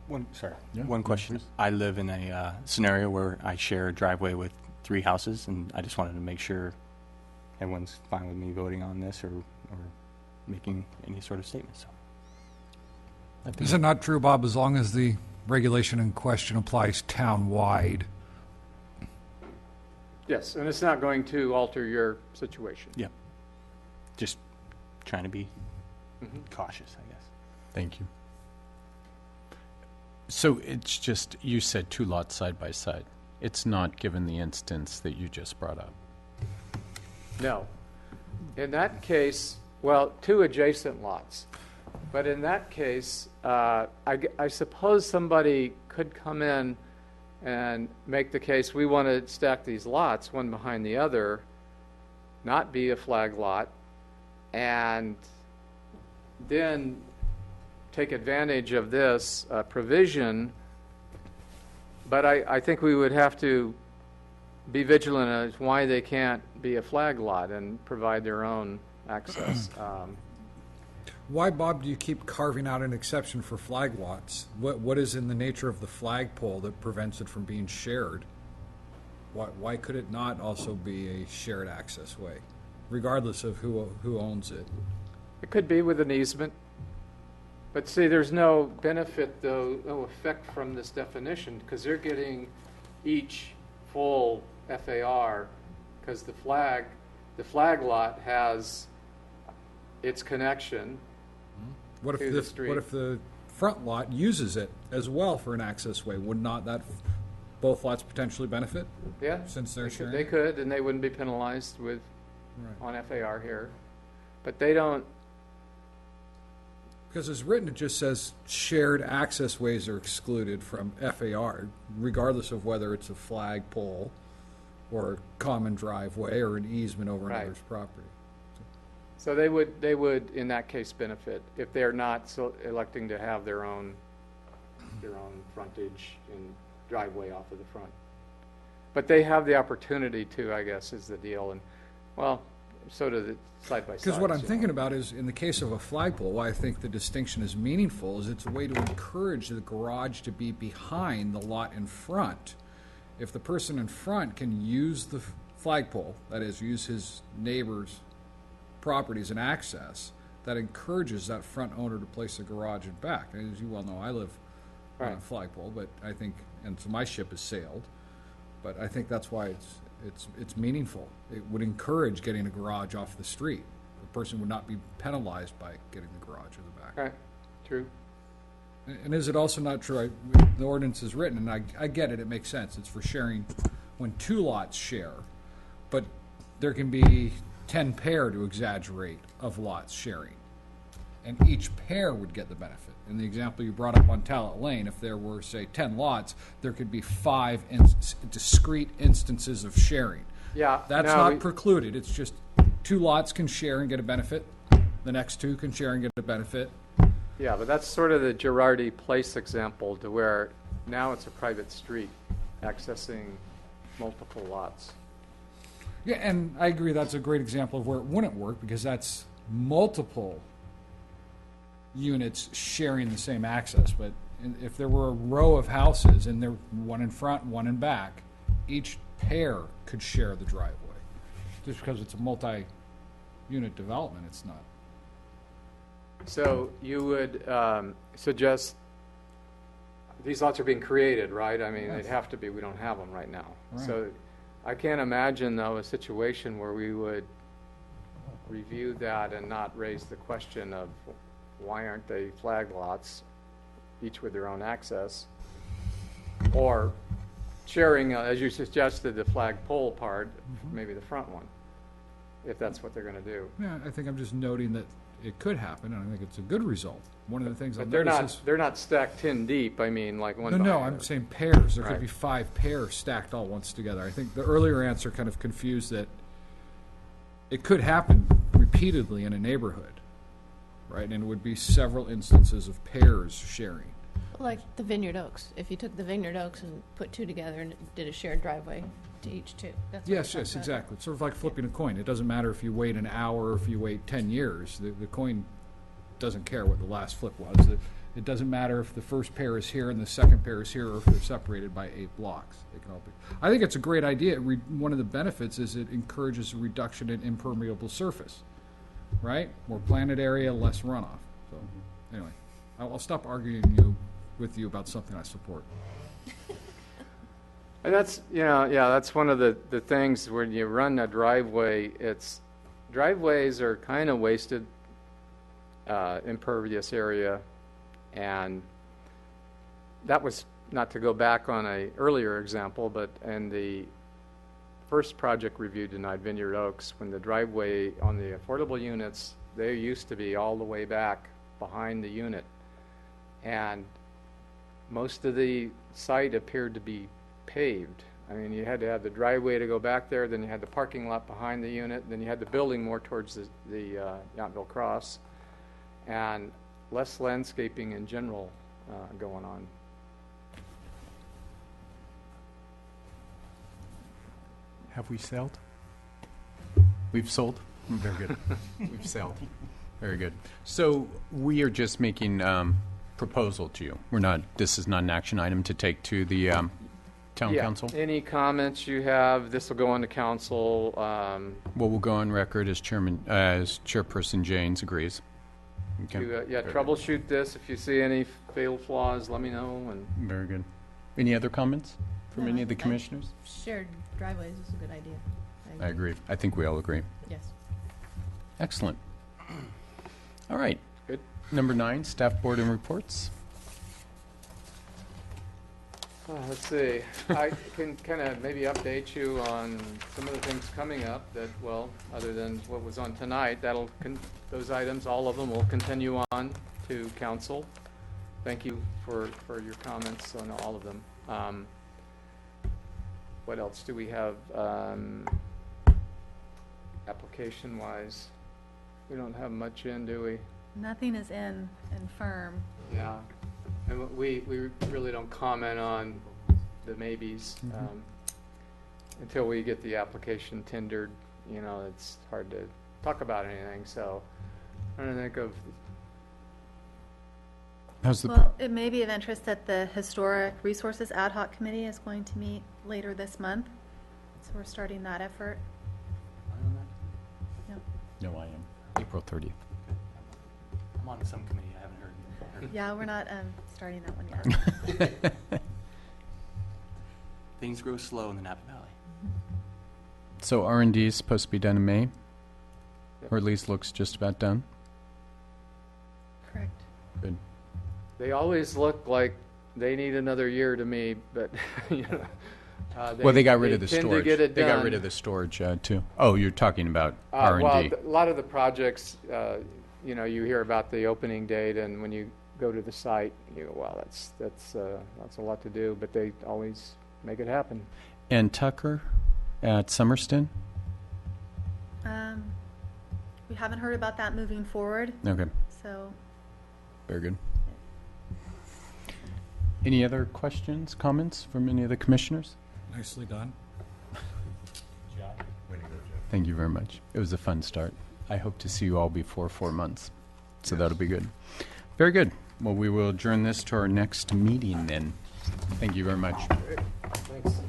One question. I live in a scenario where I share a driveway with 3 houses, and I just wanted to make sure everyone's fine with me voting on this or making any sort of statement. So, Is it not true, Bob, as long as the regulation in question applies town-wide? Yes, and it's not going to alter your situation. yeah, just trying to be cautious, I guess. Thank you. So it's just, you said 2 lots side by side. It's not given the instance that you just brought up. No. In that case, well, 2 adjacent lots. But in that case, I suppose somebody could come in and make the case, we want to stack these lots one behind the other, not be a flag lot, and then take advantage of this provision. But I think we would have to be vigilant as why they can't be a flag lot and provide their own access. Why, Bob, do you keep carving out an exception for flag lots? What is in the nature of the flagpole that prevents it from being shared? Why could it not also be a shared access way, regardless of who owns it? It could be with an easement. But see, there's no benefit, though, no effect from this definition, because they're getting each full FAR, because the flag lot has its connection. What if to the street. what if the front lot uses it as well for an access way? Would not that both lots potentially benefit? Yeah, Since they're sharing? they could, and they wouldn't be penalized with Right. on FAR here. But they don't. Because as written, it just says shared access ways are excluded from FAR, regardless of whether it's a flagpole or a common driveway or an easement over Right. another's property. So they would in that case benefit if they're not electing to have their own frontage and driveway off of the front. But they have the opportunity to, I guess, is the deal. And well, so do the side by side. Because what I'm thinking about is, in the case of a flagpole, why I think the distinction is meaningful is it's a way to encourage the garage to be behind the lot in front. If the person in front can use the flagpole, that is, use his neighbor's properties and access, that encourages that front owner to place a garage in back. And as you well know, I live on a Right. flagpole, but I think, and so my ship has sailed, but I think that's why it's meaningful. It would encourage getting a garage off the street. The person would not be penalized by getting the garage in the back. Right, true. And is it also not true, the ordinance is written, and I get it, it makes sense, it's for sharing when two lots share, but there can be 10 pair, to exaggerate, of lots sharing, and each pair would get the benefit. In the example you brought up on Talent Lane, if there were, say, 10 lots, there could be 5 discrete instances of sharing. Yeah. That's no, not precluded, it's just 2 lots can share and get a benefit, the next 2 can share and get a benefit. Yeah, but that's sort of the Girardi Place example, to where now it's a private street accessing multiple lots. Yeah, and I agree that's a great example of where it wouldn't work, because that's multiple units sharing the same access. But if there were a row of houses and they're one in front, one in back, each pair could share the driveway. Just because it's a multi-unit development, it's not. So you would suggest, these lots are being created, right? I mean, Yes. they'd have to be, we don't have them right now. Right. So I can't imagine, though, a situation where we would review that and not raise the question of why aren't they flag lots, each with their own access? Or sharing, as you suggested, the flag pole part, maybe the front one, if that's what they're going to do. Yeah, I think I'm just noting that it could happen, and I think it's a good result. One of the things I've But noticed is... they're not stacked 10 deep, I mean, like one No, behind I'm the other. saying pairs. There Right. could be 5 pairs stacked all once together. I think the earlier answer kind of confused that it could happen repeatedly in a neighborhood, right? And it would be several instances of pairs sharing. Like the Vineyard Oaks. If you took the Vineyard Oaks and put 2 together and did a shared driveway to each 2. That's what Yes, we're yes, talking about. exactly. It's sort of like flipping a coin. It doesn't matter if you wait an hour or if you wait 10 years. The coin doesn't care what the last flip was. It doesn't matter if the first pair is here and the second pair is here, or if they're separated by 8 blocks. It can all be. I think it's a great idea. One of the benefits is it encourages a reduction in impermeable surface, right? More planted area, less runoff. So, anyway, I'll stop arguing with you about something I support. And that's, that's one of the things when you run a driveway, driveways are kind of wasted impervious area, and that was, not to go back on a earlier example, but in the first project review denied Vineyard Oaks, when the driveway on the affordable units, they used to be all the way back behind the unit, and most of the site appeared to be paved. I mean, you had to have the driveway to go back there, then you had the parking lot behind the unit, then you had the building more towards the Yountville Cross, and less landscaping in general going on. Have we sailed? We've sold? Very good. We've sailed. Very good. So we are just making proposal to you. This is not an action item to take to the town council? Any comments you have, this will go on to council. Well, we'll go on record as Chairperson Janes agrees. Okay. Troubleshoot this. If you see any fatal flaws, let me know. And Very good. Any other comments from No, any of the I- commissioners? Shared driveways is a good idea. I agree. I think we all agree. Yes. Excellent. All right. Good. Number 9, staff board and reports. let's see. I can kind of maybe update you on some of the things coming up that, well, other than what was on tonight, those items, all of them will continue on to council. Thank you for your comments on all of them. What else do we have? Application-wise, we don't have much in, do we? Nothing is in firm. Yeah. And we really don't comment on the maybes until we get the application tendered. You know, it's hard to talk about anything, so I'm trying to think of, How's the Well, it may be of interest that the Historic Resources Ad Hoc Committee is going to meet later this month. So we're starting that effort. Yep. No, I am. April 30th. I'm on some committee, I haven't heard. Yeah, we're not starting that one yet. Things grow slow in the Napa Valley. So R&D is supposed to be done in May, Yep. or at least looks just about done. Correct. Good. They always look like they need another year to me, but, you know. Well, they got rid of the tend to storage. get it They got done. rid of the storage, too. Oh, you're talking about R&D. Well, a lot of the projects, you know, you hear about the opening date, and when you go to the site, you go, wow, that's a lot to do, but they always make it happen. And Tucker at Summerston? We haven't heard about that moving forward, Okay, so very good. Any other questions, comments from any of the commissioners? Nicely done. Thank you very much. It was a fun start. I hope to see you all before 4 months, so that'll be good. Very good. Well, we will adjourn this to our next meeting then. Thank you very much. Thanks.